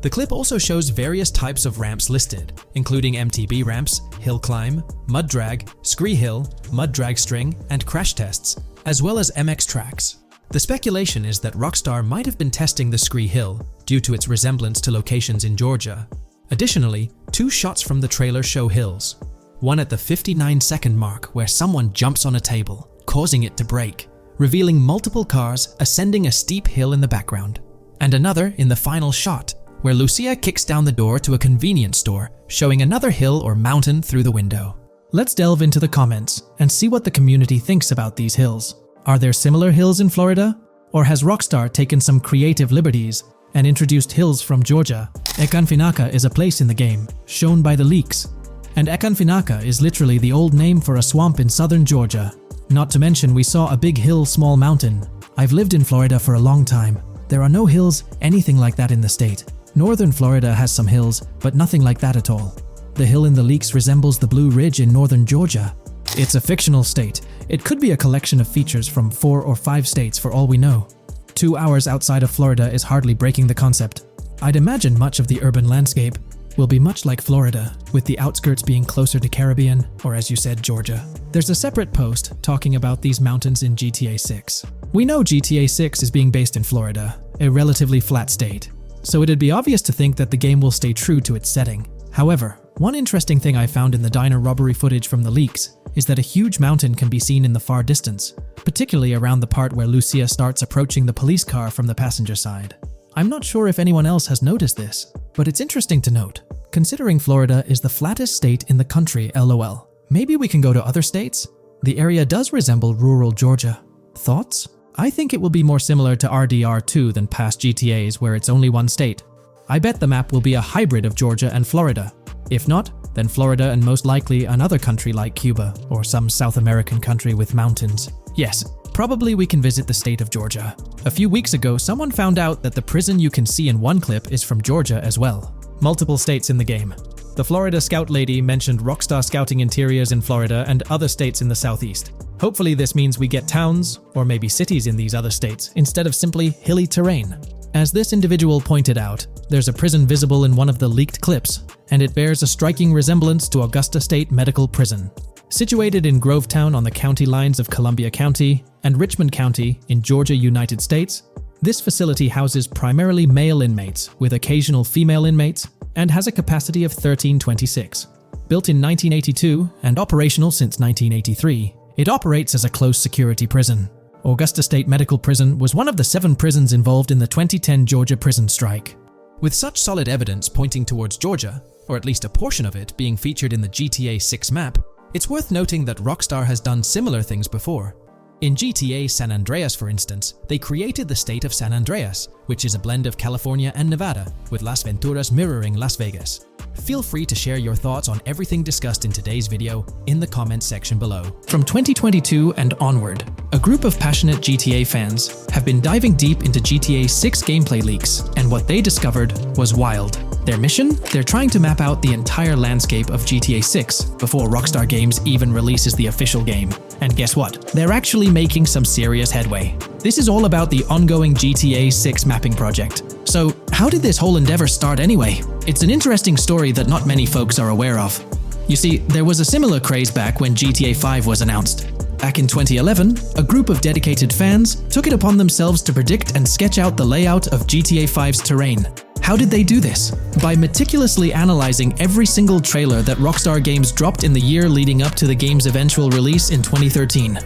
The clip also shows various types of ramps listed, including MTB ramps, hill climb, mud drag, Scree Hill, mud drag string, and crash tests, as well as MX tracks. The speculation is that Rockstar might have been testing the Scree Hill due to its resemblance to locations in Georgia. Additionally, two shots from the trailer show hills, one at the 59-second mark where someone jumps on a table, causing it to break, revealing multiple cars ascending a steep hill in the background, and another in the final shot, where Lucia kicks down the door to a convenience store, showing another hill or mountain through the window. Let's delve into the comments and see what the community thinks about these hills. Are there similar hills in Florida? Or has Rockstar taken some creative liberties and introduced hills from Georgia? Ekanfinaka is a place in the game, shown by the leaks. And Ekanfinaka is literally the old name for a swamp in southern Georgia. Not to mention we saw a big hill, small mountain. I've lived in Florida for a long time. There are no hills, anything like that in the state. Northern Florida has some hills, but nothing like that at all. The hill in the leaks resembles the Blue Ridge in northern Georgia. It's a fictional state. It could be a collection of features from 4 or 5 states for all we know. 2 hours outside of Florida is hardly breaking the concept. I'd imagine much of the urban landscape will be much like Florida, with the outskirts being closer to Caribbean, or as you said, Georgia. There's a separate post talking about these mountains in GTA 6. We know GTA 6 is being based in Florida, a relatively flat state, so it'd be obvious to think that the game will stay true to its setting. However, one interesting thing I found in the diner robbery footage from the leaks is that a huge mountain can be seen in the far distance, particularly around the part where Lucia starts approaching the police car from the passenger side. I'm not sure if anyone else has noticed this, but it's interesting to note, considering Florida is the flattest state in the country, LOL. Maybe we can go to other states? The area does resemble rural Georgia. Thoughts? I think it will be more similar to RDR2 than past GTAs where it's only one state. I bet the map will be a hybrid of Georgia and Florida. If not, then Florida and most likely another country like Cuba or some South American country with mountains. Yes, probably we can visit the state of Georgia. A few weeks ago, someone found out that the prison you can see in one clip is from Georgia as well. Multiple states in the game. The Florida Scout lady mentioned Rockstar Scouting interiors in Florida and other states in the southeast. Hopefully this means we get towns, or maybe cities in these other states, instead of simply hilly terrain. As this individual pointed out, there's a prison visible in one of the leaked clips, and it bears a striking resemblance to Augusta State Medical Prison. Situated in Grovetown on the county lines of Columbia County and Richmond County in Georgia, United States, this facility houses primarily male inmates with occasional female inmates and has a capacity of 1326. Built in 1982 and operational since 1983, it operates as a close security prison. Augusta State Medical Prison was one of the 7 prisons involved in the 2010 Georgia prison strike. With such solid evidence pointing towards Georgia, or at least a portion of it being featured in the GTA 6 map, it's worth noting that Rockstar has done similar things before. In GTA San Andreas, for instance, they created the state of San Andreas, which is a blend of California and Nevada, with Las Venturas mirroring Las Vegas. Feel free to share your thoughts on everything discussed in today's video in the comments section below. From 2022 and onward, a group of passionate GTA fans have been diving deep into GTA 6 gameplay leaks, and what they discovered was wild. Their mission? They're trying to map out the entire landscape of GTA 6 before Rockstar Games even releases the official game. And guess what? They're actually making some serious headway. This is all about the ongoing GTA 6 mapping project. So, how did this whole endeavor start anyway? It's an interesting story that not many folks are aware of. You see, there was a similar craze back when GTA 5 was announced. Back in 2011, a group of dedicated fans took it upon themselves to predict and sketch out the layout of GTA 5's terrain. How did they do this? By meticulously analyzing every single trailer that Rockstar Games dropped in the year leading up to the game's eventual release in 2013.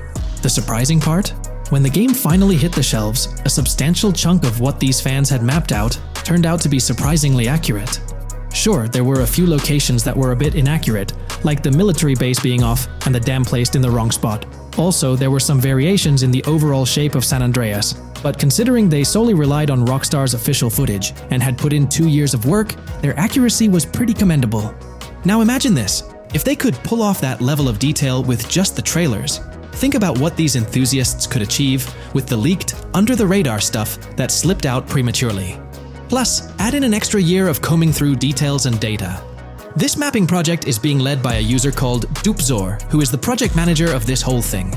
The surprising part? When the game finally hit the shelves, a substantial chunk of what these fans had mapped out turned out to be surprisingly accurate. Sure, there were a few locations that were a bit inaccurate, like the military base being off and the dam placed in the wrong spot. Also, there were some variations in the overall shape of San Andreas, but considering they solely relied on Rockstar's official footage and had put in 2 years of work, their accuracy was pretty commendable. Now imagine this, if they could pull off that level of detail with just the trailers, think about what these enthusiasts could achieve with the leaked, under-the-radar stuff that slipped out prematurely. Plus, add in an extra year of combing through details and data. This mapping project is being led by a user called Dupzor, who is the project manager of this whole thing.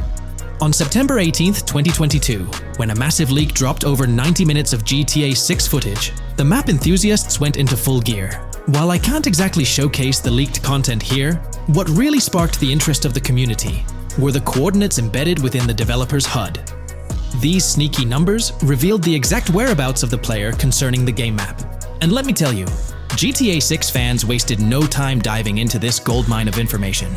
On September 18th, 2022, when a massive leak dropped over 90 minutes of GTA 6 footage, the map enthusiasts went into full gear. While I can't exactly showcase the leaked content here, what really sparked the interest of the community were the coordinates embedded within the developer's HUD. These sneaky numbers revealed the exact whereabouts of the player concerning the game map. And let me tell you, GTA 6 fans wasted no time diving into this goldmine of information.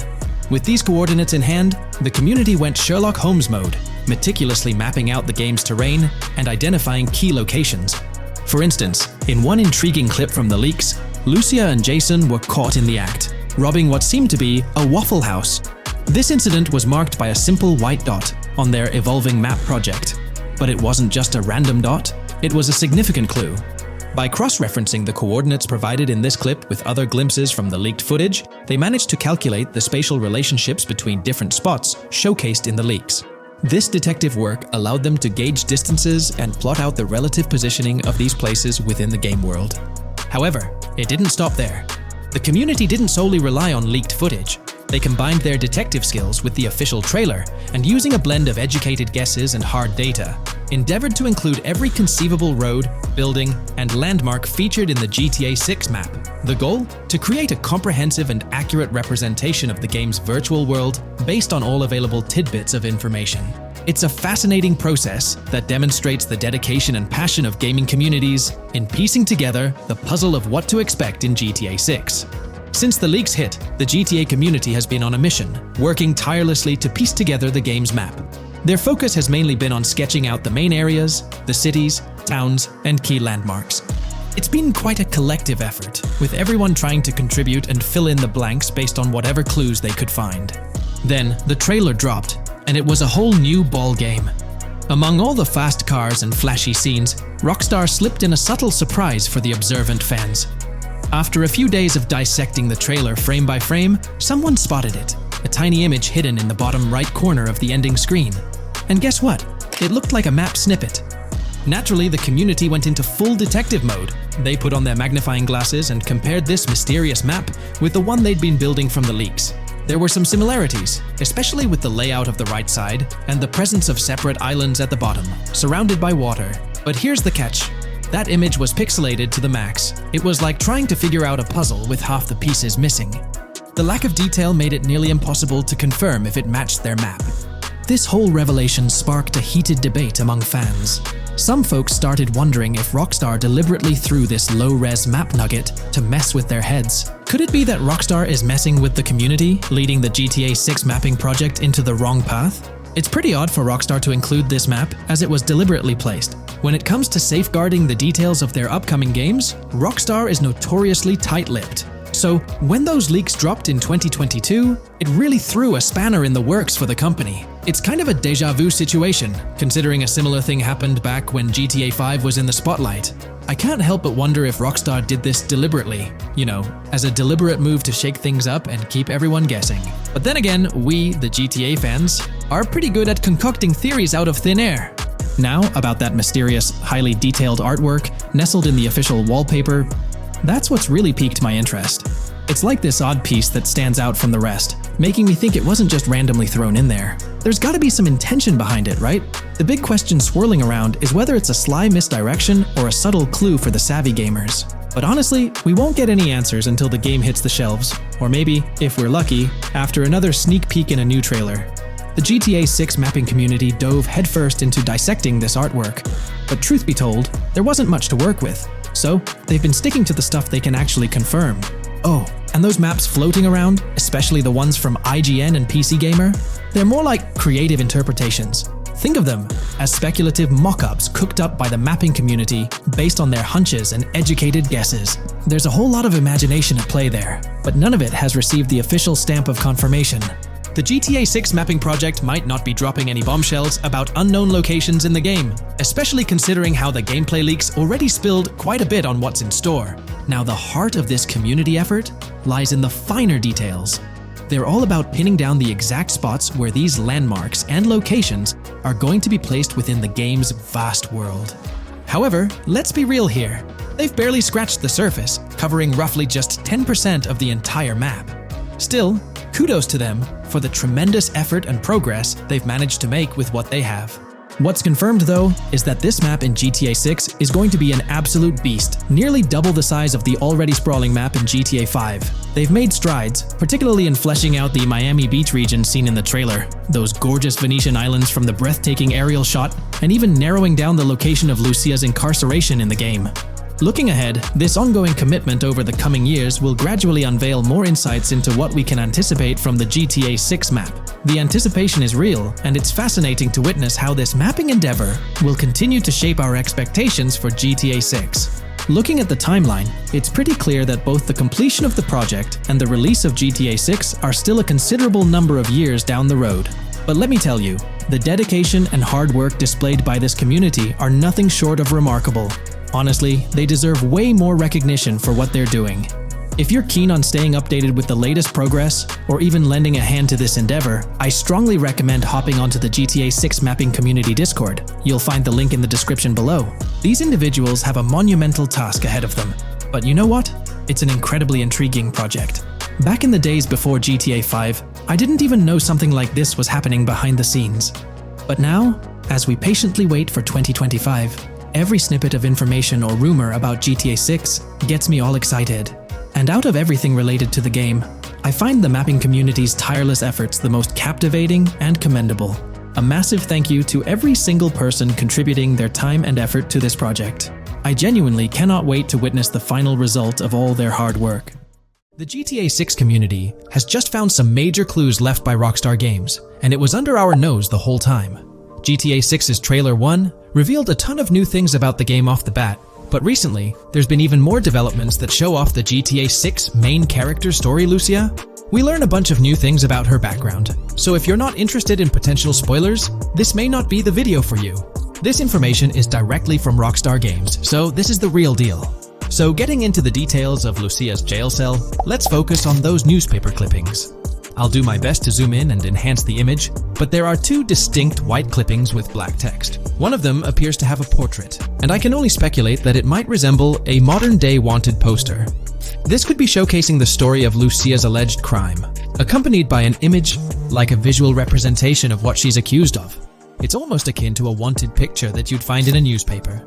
With these coordinates in hand, the community went Sherlock Holmes mode, meticulously mapping out the game's terrain and identifying key locations. For instance, in one intriguing clip from the leaks, Lucia and Jason were caught in the act, robbing what seemed to be a Waffle House. This incident was marked by a simple white dot on their evolving map project. But it wasn't just a random dot, it was a significant clue. By cross-referencing the coordinates provided in this clip with other glimpses from the leaked footage, they managed to calculate the spatial relationships between different spots showcased in the leaks. This detective work allowed them to gauge distances and plot out the relative positioning of these places within the game world. However, it didn't stop there. The community didn't solely rely on leaked footage. They combined their detective skills with the official trailer and, using a blend of educated guesses and hard data, endeavored to include every conceivable road, building, and landmark featured in the GTA 6 map. The goal? To create a comprehensive and accurate representation of the game's virtual world based on all available tidbits of information. It's a fascinating process that demonstrates the dedication and passion of gaming communities in piecing together the puzzle of what to expect in GTA 6. Since the leaks hit, the GTA community has been on a mission, working tirelessly to piece together the game's map. Their focus has mainly been on sketching out the main areas, the cities, towns, and key landmarks. It's been quite a collective effort, with everyone trying to contribute and fill in the blanks based on whatever clues they could find. Then, the trailer dropped, and it was a whole new ball game. Among all the fast cars and flashy scenes, Rockstar slipped in a subtle surprise for the observant fans. After a few days of dissecting the trailer frame by frame, someone spotted it, a tiny image hidden in the bottom right corner of the ending screen. And guess what? It looked like a map snippet. Naturally, the community went into full detective mode. They put on their magnifying glasses and compared this mysterious map with the one they'd been building from the leaks. There were some similarities, especially with the layout of the right side and the presence of separate islands at the bottom, surrounded by water. But here's the catch. That image was pixelated to the max. It was like trying to figure out a puzzle with half the pieces missing. The lack of detail made it nearly impossible to confirm if it matched their map. This whole revelation sparked a heated debate among fans. Some folks started wondering if Rockstar deliberately threw this low-res map nugget to mess with their heads. Could it be that Rockstar is messing with the community, leading the GTA 6 mapping project into the wrong path? It's pretty odd for Rockstar to include this map, as it was deliberately placed. When it comes to safeguarding the details of their upcoming games, Rockstar is notoriously tight-lipped. So, when those leaks dropped in 2022, it really threw a spanner in the works for the company. It's kind of a déjà vu situation, considering a similar thing happened back when GTA 5 was in the spotlight. I can't help but wonder if Rockstar did this deliberately, as a deliberate move to shake things up and keep everyone guessing. But then again, we, the GTA fans, are pretty good at concocting theories out of thin air. Now, about that mysterious, highly detailed artwork nestled in the official wallpaper, that's what's really piqued my interest. It's like this odd piece that stands out from the rest, making me think it wasn't just randomly thrown in there. There's gotta be some intention behind it, right? The big question swirling around is whether it's a sly misdirection or a subtle clue for the savvy gamers. But honestly, we won't get any answers until the game hits the shelves, or maybe, if we're lucky, after another sneak peek in a new trailer. The GTA 6 mapping community dove headfirst into dissecting this artwork, but truth be told, there wasn't much to work with. So, they've been sticking to the stuff they can actually confirm. Oh, and those maps floating around, especially the ones from IGN and PC Gamer, they're more like creative interpretations. Think of them as speculative mock-ups cooked up by the mapping community based on their hunches and educated guesses. There's a whole lot of imagination at play there, but none of it has received the official stamp of confirmation. The GTA 6 mapping project might not be dropping any bombshells about unknown locations in the game, especially considering how the gameplay leaks already spilled quite a bit on what's in store. Now, the heart of this community effort lies in the finer details. They're all about pinning down the exact spots where these landmarks and locations are going to be placed within the game's vast world. However, let's be real here. They've barely scratched the surface, covering roughly just 10% of the entire map. Still, kudos to them for the tremendous effort and progress they've managed to make with what they have. What's confirmed, though, is that this map in GTA 6 is going to be an absolute beast, nearly double the size of the already sprawling map in GTA 5. They've made strides, particularly in fleshing out the Miami Beach region seen in the trailer, those gorgeous Venetian islands from the breathtaking aerial shot, and even narrowing down the location of Lucia's incarceration in the game. Looking ahead, this ongoing commitment over the coming years will gradually unveil more insights into what we can anticipate from the GTA 6 map. The anticipation is real, and it's fascinating to witness how this mapping endeavor will continue to shape our expectations for GTA 6. Looking at the timeline, it's pretty clear that both the completion of the project and the release of GTA 6 are still a considerable number of years down the road. But let me tell you, the dedication and hard work displayed by this community are nothing short of remarkable. Honestly, they deserve way more recognition for what they're doing. If you're keen on staying updated with the latest progress, or even lending a hand to this endeavor, I strongly recommend hopping onto the GTA 6 mapping community Discord. You'll find the link in the description below. These individuals have a monumental task ahead of them. But you know what? It's an incredibly intriguing project. Back in the days before GTA 5, I didn't even know something like this was happening behind the scenes. But now, as we patiently wait for 2025, every snippet of information or rumor about GTA 6 gets me all excited. And out of everything related to the game, I find the mapping community's tireless efforts the most captivating and commendable. A massive thank you to every single person contributing their time and effort to this project. I genuinely cannot wait to witness the final result of all their hard work. The GTA 6 community has just found some major clues left by Rockstar Games, and it was under our nose the whole time. GTA 6's Trailer 1 revealed a ton of new things about the game off the bat, but recently, there's been even more developments that show off the GTA 6 main character story, Lucia. We learn a bunch of new things about her background, so if you're not interested in potential spoilers, this may not be the video for you. This information is directly from Rockstar Games, so this is the real deal. So getting into the details of Lucia's jail cell, let's focus on those newspaper clippings. I'll do my best to zoom in and enhance the image, but there are two distinct white clippings with black text. One of them appears to have a portrait, and I can only speculate that it might resemble a modern-day wanted poster. This could be showcasing the story of Lucia's alleged crime, accompanied by an image like a visual representation of what she's accused of. It's almost akin to a wanted picture that you'd find in a newspaper.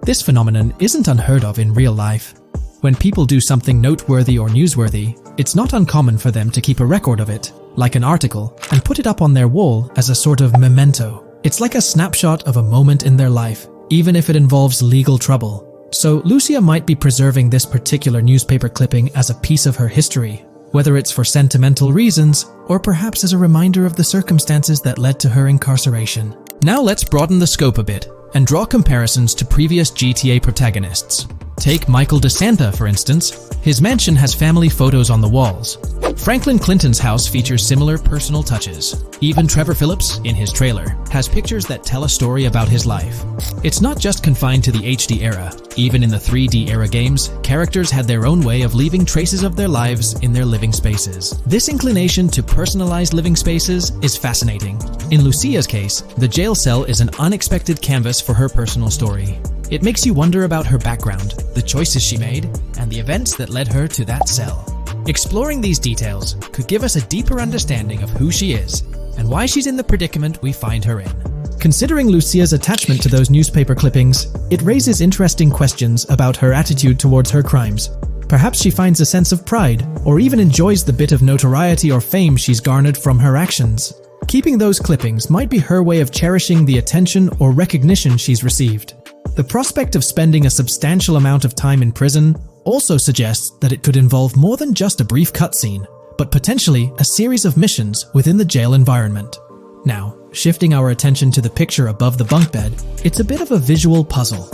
This phenomenon isn't unheard of in real life. When people do something noteworthy or newsworthy, it's not uncommon for them to keep a record of it, like an article, and put it up on their wall as a sort of memento. It's like a snapshot of a moment in their life, even if it involves legal trouble. So Lucia might be preserving this particular newspaper clipping as a piece of her history, whether it's for sentimental reasons, or perhaps as a reminder of the circumstances that led to her incarceration. Now let's broaden the scope a bit, and draw comparisons to previous GTA protagonists. Take Michael DeSanta, for instance. His mansion has family photos on the walls. Franklin Clinton's house features similar personal touches. Even Trevor Phillips, in his trailer, has pictures that tell a story about his life. It's not just confined to the HD era. Even in the 3D era games, characters had their own way of leaving traces of their lives in their living spaces. This inclination to personalized living spaces is fascinating. In Lucia's case, the jail cell is an unexpected canvas for her personal story. It makes you wonder about her background, the choices she made, and the events that led her to that cell. Exploring these details could give us a deeper understanding of who she is and why she's in the predicament we find her in. Considering Lucia's attachment to those newspaper clippings, it raises interesting questions about her attitude towards her crimes. Perhaps she finds a sense of pride, or even enjoys the bit of notoriety or fame she's garnered from her actions. Keeping those clippings might be her way of cherishing the attention or recognition she's received. The prospect of spending a substantial amount of time in prison also suggests that it could involve more than just a brief cutscene, but potentially a series of missions within the jail environment. Now, shifting our attention to the picture above the bunk bed, it's a bit of a visual puzzle.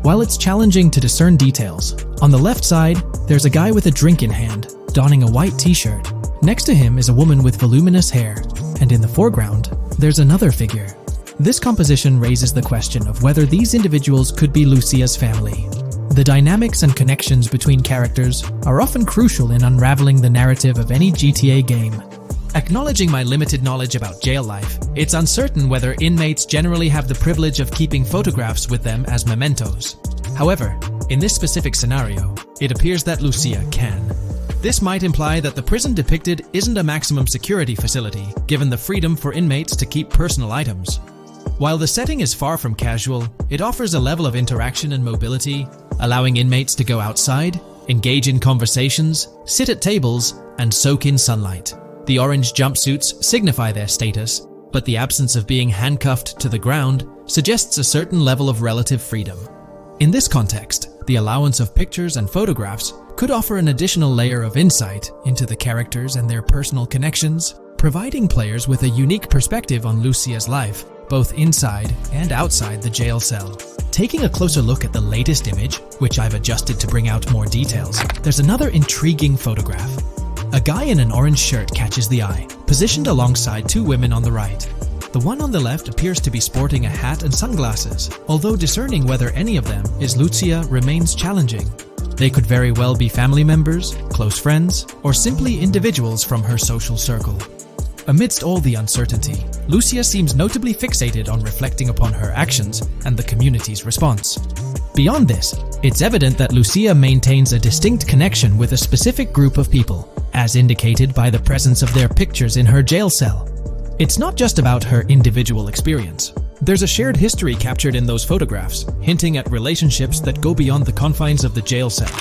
While it's challenging to discern details, on the left side, there's a guy with a drink in hand, donning a white t-shirt. Next to him is a woman with voluminous hair, and in the foreground, there's another figure. This composition raises the question of whether these individuals could be Lucia's family. The dynamics and connections between characters are often crucial in unraveling the narrative of any GTA game. Acknowledging my limited knowledge about jail life, it's uncertain whether inmates generally have the privilege of keeping photographs with them as mementos. However, in this specific scenario, it appears that Lucia can. This might imply that the prison depicted isn't a maximum security facility, given the freedom for inmates to keep personal items. While the setting is far from casual, it offers a level of interaction and mobility, allowing inmates to go outside, engage in conversations, sit at tables, and soak in sunlight. The orange jumpsuits signify their status, but the absence of being handcuffed to the ground suggests a certain level of relative freedom. In this context, the allowance of pictures and photographs could offer an additional layer of insight into the characters and their personal connections, providing players with a unique perspective on Lucia's life, both inside and outside the jail cell. Taking a closer look at the latest image, which I've adjusted to bring out more details, there's another intriguing photograph. A guy in an orange shirt catches the eye, positioned alongside two women on the right. The one on the left appears to be sporting a hat and sunglasses, although discerning whether any of them is Lucia remains challenging. They could very well be family members, close friends, or simply individuals from her social circle. Amidst all the uncertainty, Lucia seems notably fixated on reflecting upon her actions and the community's response. Beyond this, it's evident that Lucia maintains a distinct connection with a specific group of people, as indicated by the presence of their pictures in her jail cell. It's not just about her individual experience. There's a shared history captured in those photographs, hinting at relationships that go beyond the confines of the jail cell.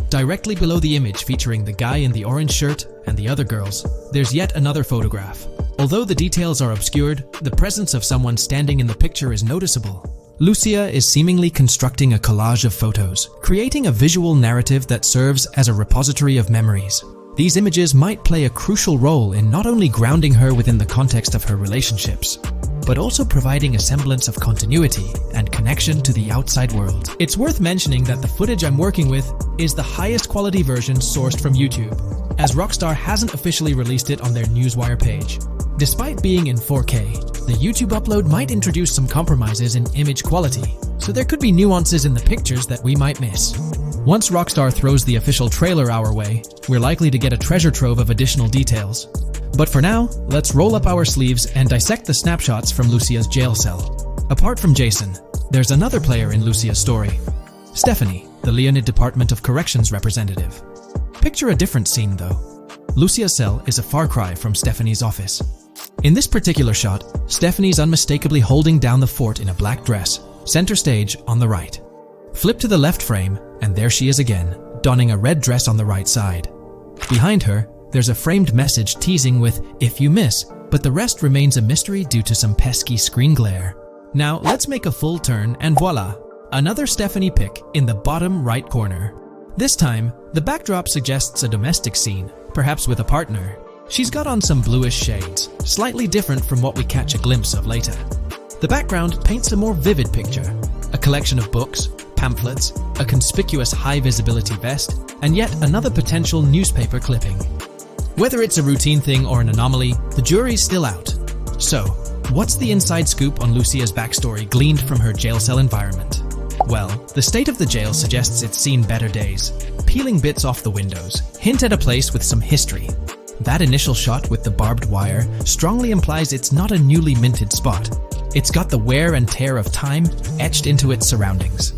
Directly below the image featuring the guy in the orange shirt and the other girls, there's yet another photograph. Although the details are obscured, the presence of someone standing in the picture is noticeable. Lucia is seemingly constructing a collage of photos, creating a visual narrative that serves as a repository of memories. These images might play a crucial role in not only grounding her within the context of her relationships, but also providing a semblance of continuity and connection to the outside world. It's worth mentioning that the footage I'm working with is the highest quality version sourced from YouTube, as Rockstar hasn't officially released it on their Newswire page. Despite being in 4K, the YouTube upload might introduce some compromises in image quality, so there could be nuances in the pictures that we might miss. Once Rockstar throws the official trailer our way, we're likely to get a treasure trove of additional details. But for now, let's roll up our sleeves and dissect the snapshots from Lucia's jail cell. Apart from Jason, there's another player in Lucia's story, Stephanie, the Leonid Department of Corrections representative. Picture a different scene though. Lucia's cell is a far cry from Stephanie's office. In this particular shot, Stephanie's unmistakably holding down the fort in a black dress, center stage on the right. Flip to the left frame, and there she is again, donning a red dress on the right side. Behind her, there's a framed message teasing with "if you miss," but the rest remains a mystery due to some pesky screen glare. Now let's make a full turn and voila, another Stephanie pic in the bottom right corner. This time, the backdrop suggests a domestic scene, perhaps with a partner. She's got on some bluish shades, slightly different from what we catch a glimpse of later. The background paints a more vivid picture, a collection of books, pamphlets, a conspicuous high-visibility vest, and yet another potential newspaper clipping. Whether it's a routine thing or an anomaly, the jury's still out. So, what's the inside scoop on Lucia's backstory gleaned from her jail cell environment? Well, the state of the jail suggests it's seen better days. Peeling bits off the windows hint at a place with some history. That initial shot with the barbed wire strongly implies it's not a newly minted spot. It's got the wear and tear of time etched into its surroundings.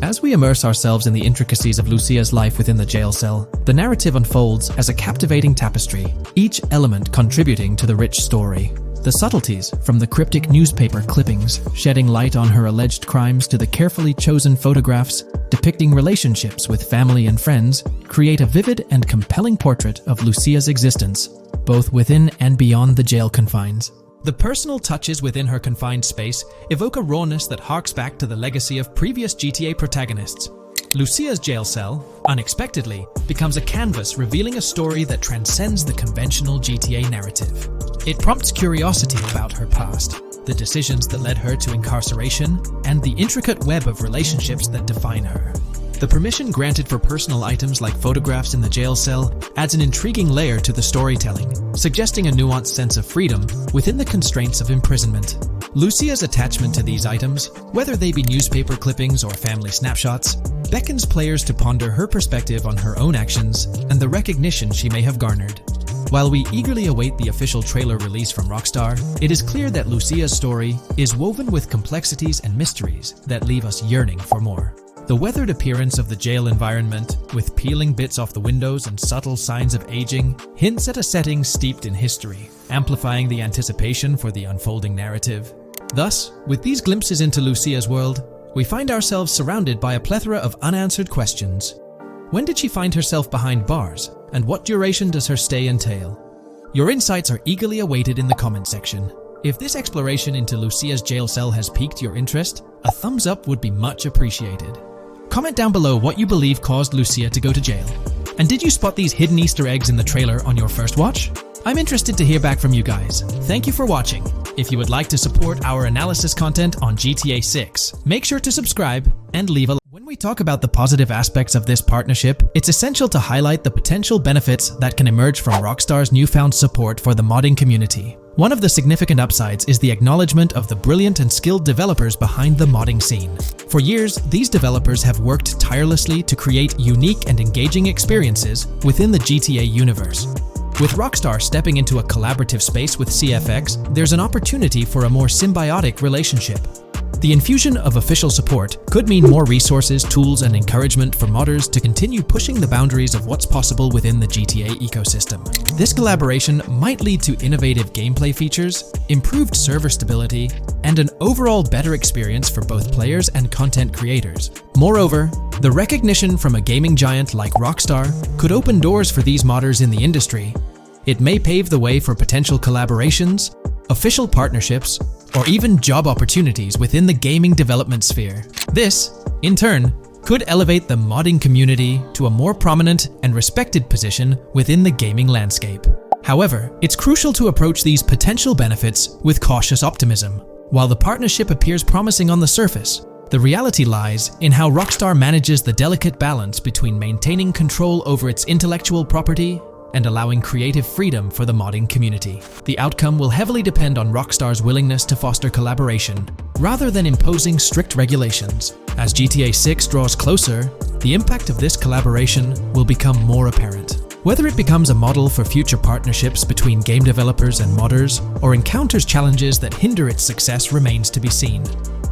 As we immerse ourselves in the intricacies of Lucia's life within the jail cell, the narrative unfolds as a captivating tapestry, each element contributing to the rich story. The subtleties, from the cryptic newspaper clippings shedding light on her alleged crimes to the carefully chosen photographs depicting relationships with family and friends, create a vivid and compelling portrait of Lucia's existence, both within and beyond the jail confines. The personal touches within her confined space evoke a rawness that harks back to the legacy of previous GTA protagonists. Lucia's jail cell, unexpectedly, becomes a canvas revealing a story that transcends the conventional GTA narrative. It prompts curiosity about her past, the decisions that led her to incarceration, and the intricate web of relationships that define her. The permission granted for personal items like photographs in the jail cell adds an intriguing layer to the storytelling, suggesting a nuanced sense of freedom within the constraints of imprisonment. Lucia's attachment to these items, whether they be newspaper clippings or family snapshots, beckons players to ponder her perspective on her own actions and the recognition she may have garnered. While we eagerly await the official trailer release from Rockstar, it is clear that Lucia's story is woven with complexities and mysteries that leave us yearning for more. The weathered appearance of the jail environment, with peeling bits off the windows and subtle signs of aging, hints at a setting steeped in history, amplifying the anticipation for the unfolding narrative. Thus, with these glimpses into Lucia's world, we find ourselves surrounded by a plethora of unanswered questions. When did she find herself behind bars, and what duration does her stay entail? Your insights are eagerly awaited in the comment section. If this exploration into Lucia's jail cell has piqued your interest, a thumbs up would be much appreciated. Comment down below what you believe caused Lucia to go to jail. And did you spot these hidden Easter eggs in the trailer on your first watch? I'm interested to hear back from you guys. Thank you for watching. If you would like to support our analysis content on GTA 6, make sure to subscribe and leave a like. When we talk about the positive aspects of this partnership, it's essential to highlight the potential benefits that can emerge from Rockstar's newfound support for the modding community. One of the significant upsides is the acknowledgement of the brilliant and skilled developers behind the modding scene. For years, these developers have worked tirelessly to create unique and engaging experiences within the GTA universe. With Rockstar stepping into a collaborative space with CFX, there's an opportunity for a more symbiotic relationship. The infusion of official support could mean more resources, tools, and encouragement for modders to continue pushing the boundaries of what's possible within the GTA ecosystem. This collaboration might lead to innovative gameplay features, improved server stability, and an overall better experience for both players and content creators. Moreover, the recognition from a gaming giant like Rockstar could open doors for these modders in the industry. It may pave the way for potential collaborations, official partnerships, or even job opportunities within the gaming development sphere. This, in turn, could elevate the modding community to a more prominent and respected position within the gaming landscape. However, it's crucial to approach these potential benefits with cautious optimism. While the partnership appears promising on the surface, the reality lies in how Rockstar manages the delicate balance between maintaining control over its intellectual property and allowing creative freedom for the modding community. The outcome will heavily depend on Rockstar's willingness to foster collaboration, rather than imposing strict regulations. As GTA 6 draws closer, the impact of this collaboration will become more apparent. Whether it becomes a model for future partnerships between game developers and modders, or encounters challenges that hinder its success remains to be seen.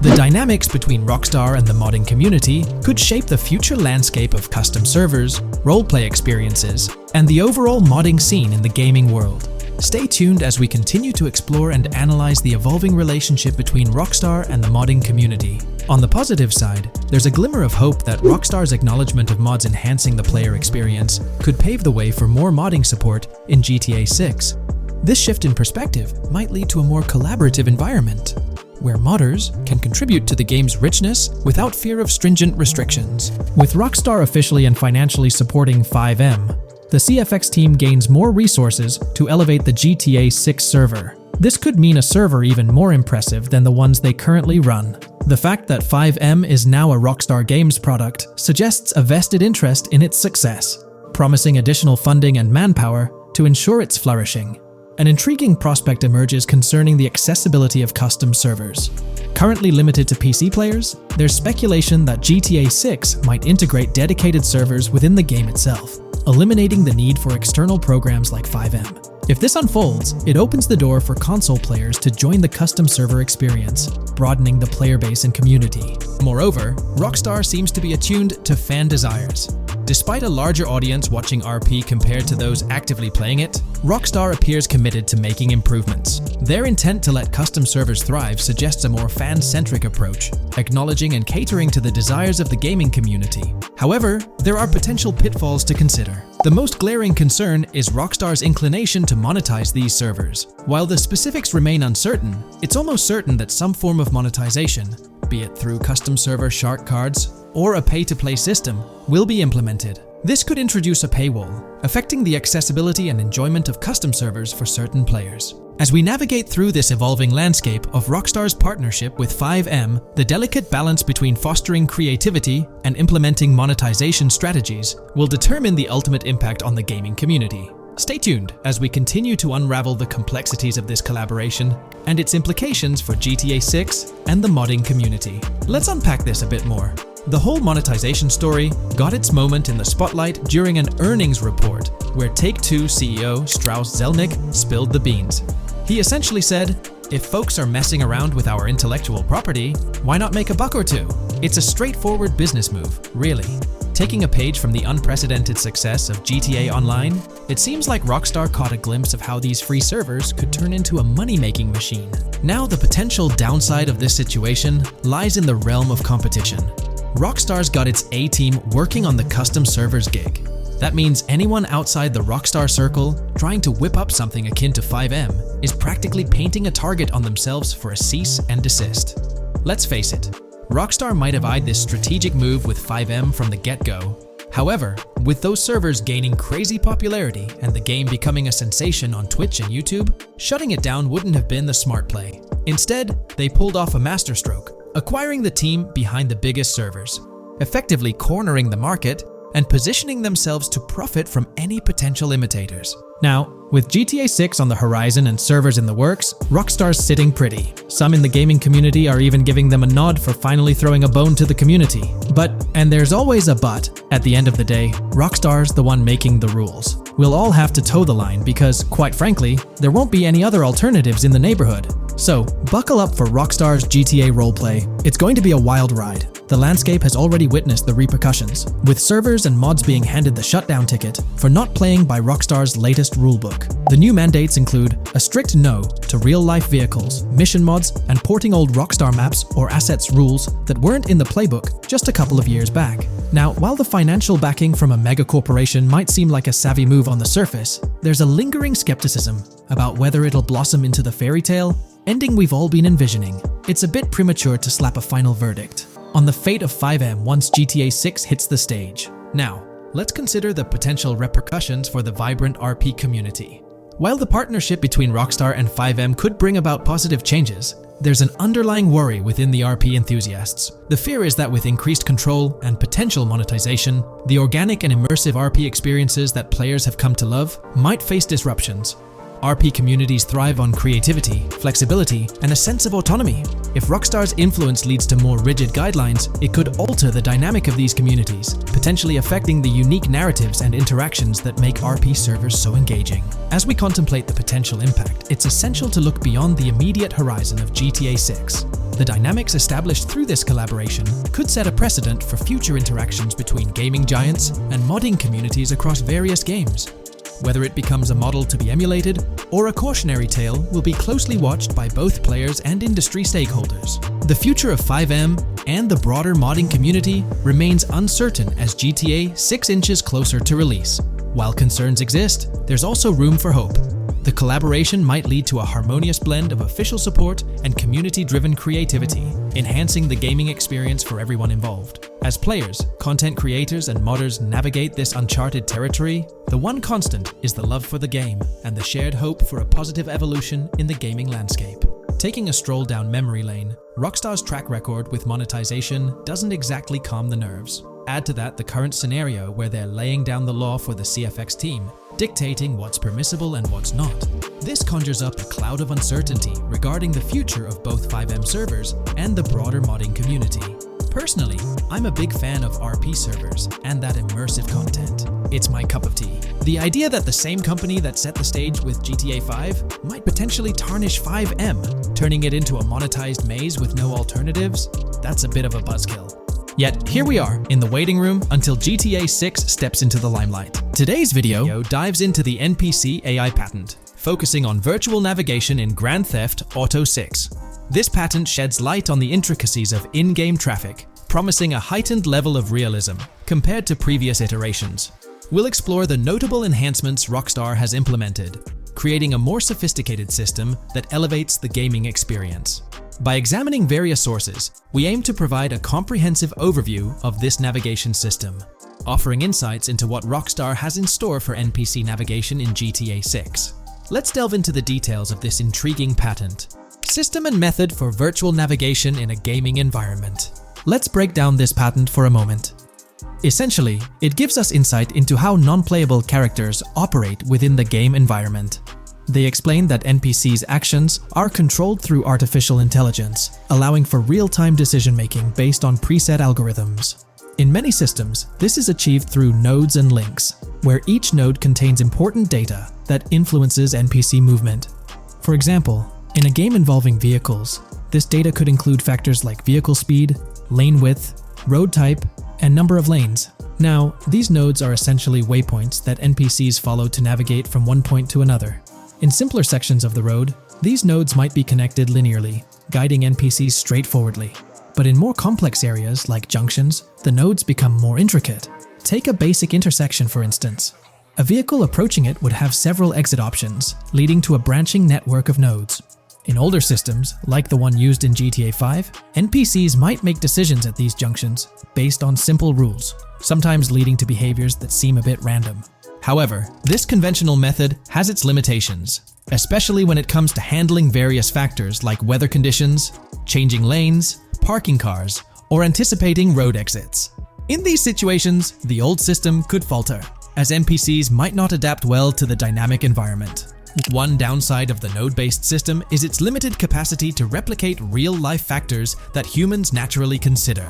The dynamics between Rockstar and the modding community could shape the future landscape of custom servers, roleplay experiences, and the overall modding scene in the gaming world. Stay tuned as we continue to explore and analyze the evolving relationship between Rockstar and the modding community. On the positive side, there's a glimmer of hope that Rockstar's acknowledgement of mods enhancing the player experience could pave the way for more modding support in GTA 6. This shift in perspective might lead to a more collaborative environment, where modders can contribute to the game's richness without fear of stringent restrictions. With Rockstar officially and financially supporting FiveM, the CFX team gains more resources to elevate the GTA 6 server. This could mean a server even more impressive than the ones they currently run. The fact that FiveM is now a Rockstar Games product suggests a vested interest in its success, promising additional funding and manpower to ensure its flourishing. An intriguing prospect emerges concerning the accessibility of custom servers. Currently limited to PC players, there's speculation that GTA 6 might integrate dedicated servers within the game itself, eliminating the need for external programs like FiveM. If this unfolds, it opens the door for console players to join the custom server experience, broadening the player base and community. Moreover, Rockstar seems to be attuned to fan desires. Despite a larger audience watching RP compared to those actively playing it, Rockstar appears committed to making improvements. Their intent to let custom servers thrive suggests a more fan-centric approach, acknowledging and catering to the desires of the gaming community. However, there are potential pitfalls to consider. The most glaring concern is Rockstar's inclination to monetize these servers. While the specifics remain uncertain, it's almost certain that some form of monetization, be it through custom server shark cards or a pay-to-play system, will be implemented. This could introduce a paywall, affecting the accessibility and enjoyment of custom servers for certain players. As we navigate through this evolving landscape of Rockstar's partnership with FiveM, the delicate balance between fostering creativity and implementing monetization strategies will determine the ultimate impact on the gaming community. Stay tuned as we continue to unravel the complexities of this collaboration and its implications for GTA 6 and the modding community. Let's unpack this a bit more. The whole monetization story got its moment in the spotlight during an earnings report where Take-Two CEO Strauss Zelnick spilled the beans. He essentially said, "If folks are messing around with our intellectual property, why not make a buck or two? It's a straightforward business move, really." Taking a page from the unprecedented success of GTA Online, it seems like Rockstar caught a glimpse of how these free servers could turn into a money-making machine. Now, the potential downside of this situation lies in the realm of competition. Rockstar's got its A-team working on the custom servers gig. That means anyone outside the Rockstar circle trying to whip up something akin to FiveM is practically painting a target on themselves for a cease and desist. Let's face it, Rockstar might have eyed this strategic move with FiveM from the get-go. However, with those servers gaining crazy popularity and the game becoming a sensation on Twitch and YouTube, shutting it down wouldn't have been the smart play. Instead, they pulled off a masterstroke, acquiring the team behind the biggest servers, effectively cornering the market and positioning themselves to profit from any potential imitators. Now, with GTA 6 on the horizon and servers in the works, Rockstar's sitting pretty. Some in the gaming community are even giving them a nod for finally throwing a bone to the community. But, and there's always a but, at the end of the day, Rockstar's the one making the rules. We'll all have to toe the line because, quite frankly, there won't be any other alternatives in the neighborhood. So, buckle up for Rockstar's GTA roleplay. It's going to be a wild ride. The landscape has already witnessed the repercussions, with servers and mods being handed the shutdown ticket for not playing by Rockstar's latest rulebook. The new mandates include a strict no to real-life vehicles, mission mods, and porting old Rockstar maps or assets rules that weren't in the playbook just a couple of years back. Now, while the financial backing from a mega corporation might seem like a savvy move on the surface, there's a lingering skepticism about whether it'll blossom into the fairy tale ending we've all been envisioning. It's a bit premature to slap a final verdict on the fate of FiveM once GTA 6 hits the stage. Now, let's consider the potential repercussions for the vibrant RP community. While the partnership between Rockstar and FiveM could bring about positive changes, there's an underlying worry within the RP enthusiasts. The fear is that with increased control and potential monetization, the organic and immersive RP experiences that players have come to love might face disruptions. RP communities thrive on creativity, flexibility, and a sense of autonomy. If Rockstar's influence leads to more rigid guidelines, it could alter the dynamic of these communities, potentially affecting the unique narratives and interactions that make RP servers so engaging. As we contemplate the potential impact, it's essential to look beyond the immediate horizon of GTA 6. The dynamics established through this collaboration could set a precedent for future interactions between gaming giants and modding communities across various games. Whether it becomes a model to be emulated or a cautionary tale will be closely watched by both players and industry stakeholders. The future of FiveM and the broader modding community remains uncertain as GTA 6 inches closer to release. While concerns exist, there's also room for hope. The collaboration might lead to a harmonious blend of official support and community-driven creativity, enhancing the gaming experience for everyone involved. As players, content creators, and modders navigate this uncharted territory, the one constant is the love for the game and the shared hope for a positive evolution in the gaming landscape. Taking a stroll down memory lane, Rockstar's track record with monetization doesn't exactly calm the nerves. Add to that the current scenario where they're laying down the law for the CFX team, dictating what's permissible and what's not. This conjures up a cloud of uncertainty regarding the future of both FiveM servers and the broader modding community. Personally, I'm a big fan of RP servers and that immersive content. It's my cup of tea. The idea that the same company that set the stage with GTA 5 might potentially tarnish FiveM, turning it into a monetized maze with no alternatives, that's a bit of a buzzkill. Yet, here we are, in the waiting room until GTA 6 steps into the limelight. Today's video dives into the NPC AI patent, focusing on virtual navigation in Grand Theft Auto 6. This patent sheds light on the intricacies of in-game traffic, promising a heightened level of realism compared to previous iterations. We'll explore the notable enhancements Rockstar has implemented, creating a more sophisticated system that elevates the gaming experience. By examining various sources, we aim to provide a comprehensive overview of this navigation system, offering insights into what Rockstar has in store for NPC navigation in GTA 6. Let's delve into the details of this intriguing patent. System and method for virtual navigation in a gaming environment. Let's break down this patent for a moment. Essentially, it gives us insight into how non-playable characters operate within the game environment. They explain that NPCs' actions are controlled through artificial intelligence, allowing for real-time decision-making based on preset algorithms. In many systems, this is achieved through nodes and links, where each node contains important data that influences NPC movement. For example, in a game involving vehicles, this data could include factors like vehicle speed, lane width, road type, and number of lanes. Now, these nodes are essentially waypoints that NPCs follow to navigate from one point to another. In simpler sections of the road, these nodes might be connected linearly, guiding NPCs straightforwardly. But in more complex areas, like junctions, the nodes become more intricate. Take a basic intersection, for instance. A vehicle approaching it would have several exit options, leading to a branching network of nodes. In older systems, like the one used in GTA 5, NPCs might make decisions at these junctions based on simple rules, sometimes leading to behaviors that seem a bit random. However, this conventional method has its limitations, especially when it comes to handling various factors like weather conditions, changing lanes, parking cars, or anticipating road exits. In these situations, the old system could falter, as NPCs might not adapt well to the dynamic environment. One downside of the node-based system is its limited capacity to replicate real-life factors that humans naturally consider.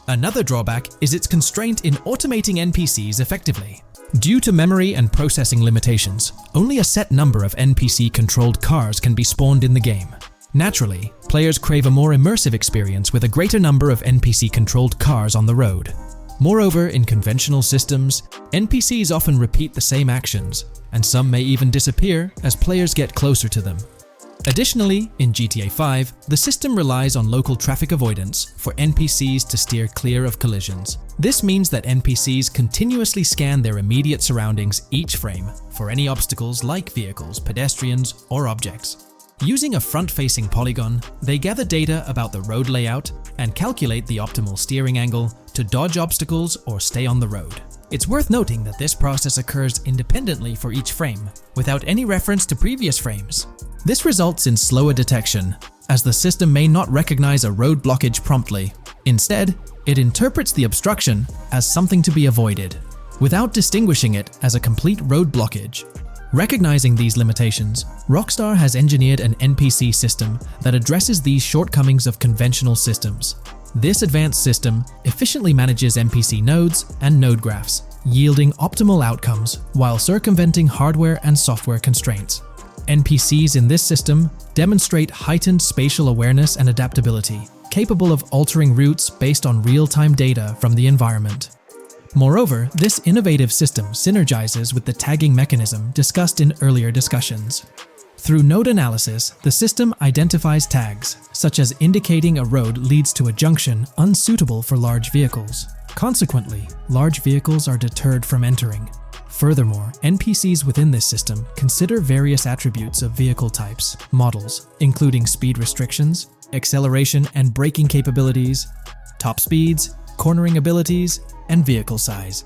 Another drawback is its constraint in automating NPCs effectively. Due to memory and processing limitations, only a set number of NPC-controlled cars can be spawned in the game. Naturally, players crave a more immersive experience with a greater number of NPC-controlled cars on the road. Moreover, in conventional systems, NPCs often repeat the same actions, and some may even disappear as players get closer to them. Additionally, in GTA 5, the system relies on local traffic avoidance for NPCs to steer clear of collisions. This means that NPCs continuously scan their immediate surroundings each frame for any obstacles like vehicles, pedestrians, or objects. Using a front-facing polygon, they gather data about the road layout and calculate the optimal steering angle to dodge obstacles or stay on the road. It's worth noting that this process occurs independently for each frame, without any reference to previous frames. This results in slower detection, as the system may not recognize a road blockage promptly. Instead, it interprets the obstruction as something to be avoided, without distinguishing it as a complete road blockage. Recognizing these limitations, Rockstar has engineered an NPC system that addresses these shortcomings of conventional systems. This advanced system efficiently manages NPC nodes and node graphs, yielding optimal outcomes while circumventing hardware and software constraints. NPCs in this system demonstrate heightened spatial awareness and adaptability, capable of altering routes based on real-time data from the environment. Moreover, this innovative system synergizes with the tagging mechanism discussed in earlier discussions. Through node analysis, the system identifies tags, such as indicating a road leads to a junction unsuitable for large vehicles. Consequently, large vehicles are deterred from entering. Furthermore, NPCs within this system consider various attributes of vehicle types, models, including speed restrictions, acceleration and braking capabilities, top speeds, cornering abilities, and vehicle size.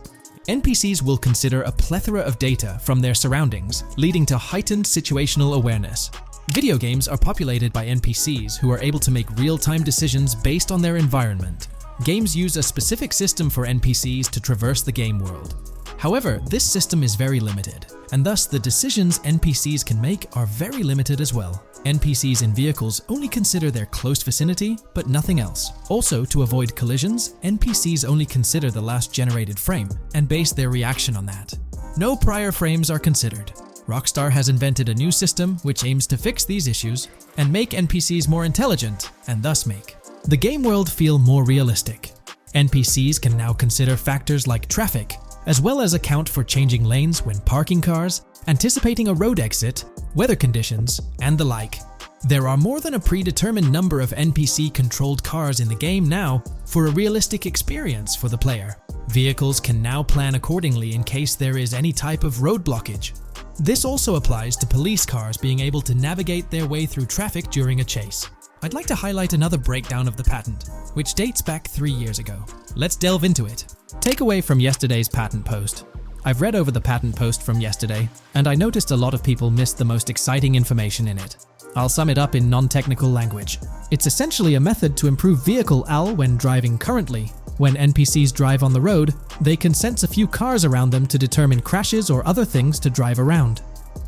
NPCs will consider a plethora of data from their surroundings, leading to heightened situational awareness. Video games are populated by NPCs who are able to make real-time decisions based on their environment. Games use a specific system for NPCs to traverse the game world. However, this system is very limited, and thus the decisions NPCs can make are very limited as well. NPCs in vehicles only consider their close vicinity, but nothing else. Also, to avoid collisions, NPCs only consider the last generated frame and base their reaction on that. No prior frames are considered. Rockstar has invented a new system which aims to fix these issues and make NPCs more intelligent, and thus make the game world feel more realistic. NPCs can now consider factors like traffic, as well as account for changing lanes when parking cars, anticipating a road exit, weather conditions, and the like. There are more than a predetermined number of NPC-controlled cars in the game now for a realistic experience for the player. Vehicles can now plan accordingly in case there is any type of road blockage. This also applies to police cars being able to navigate their way through traffic during a chase. I'd like to highlight another breakdown of the patent, which dates back 3 years ago. Let's delve into it. Takeaway from yesterday's patent post. I've read over the patent post from yesterday, and I noticed a lot of people missed the most exciting information in it. I'll sum it up in non-technical language. It's essentially a method to improve vehicle AL when driving currently. When NPCs drive on the road, they can sense a few cars around them to determine crashes or other things to drive around.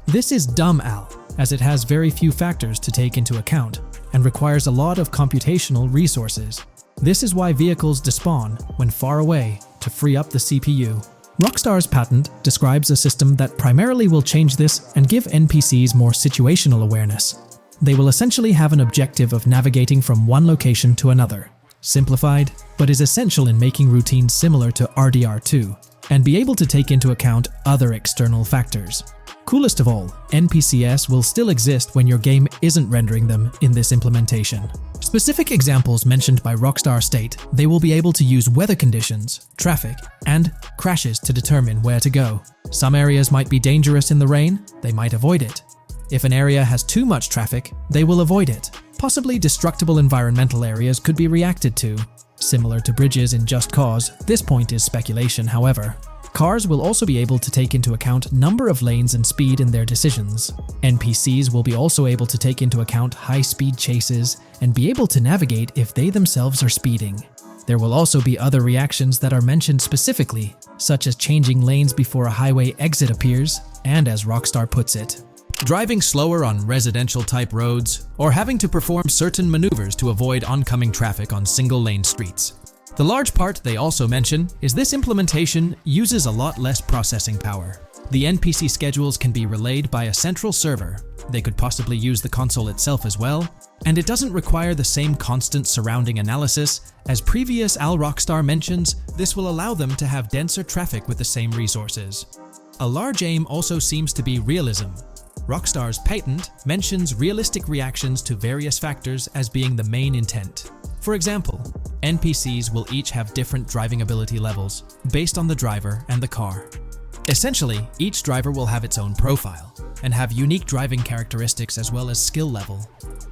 This is dumb AL, as it has very few factors to take into account, and requires a lot of computational resources. This is why vehicles despawn when far away to free up the CPU. Rockstar's patent describes a system that primarily will change this and give NPCs more situational awareness. They will essentially have an objective of navigating from one location to another. Simplified, but is essential in making routines similar to RDR2, and be able to take into account other external factors. Coolest of all, NPCs will still exist when your game isn't rendering them in this implementation. Specific examples mentioned by Rockstar state they will be able to use weather conditions, traffic, and crashes to determine where to go. Some areas might be dangerous in the rain, they might avoid it. If an area has too much traffic, they will avoid it. Possibly destructible environmental areas could be reacted to. Similar to bridges in Just Cause, this point is speculation, however. Cars will also be able to take into account number of lanes and speed in their decisions. NPCs will be also able to take into account high-speed chases and be able to navigate if they themselves are speeding. There will also be other reactions that are mentioned specifically, such as changing lanes before a highway exit appears, and as Rockstar puts it, driving slower on residential-type roads, or having to perform certain maneuvers to avoid oncoming traffic on single-lane streets. The large part they also mention is this implementation uses a lot less processing power. The NPC schedules can be relayed by a central server. They could possibly use the console itself as well, and it doesn't require the same constant surrounding analysis. As previous Rockstar mentions, this will allow them to have denser traffic with the same resources. A large aim also seems to be realism. Rockstar's patent mentions realistic reactions to various factors as being the main intent. For example, NPCs will each have different driving ability levels based on the driver and the car. Essentially, each driver will have its own profile and have unique driving characteristics as well as skill level.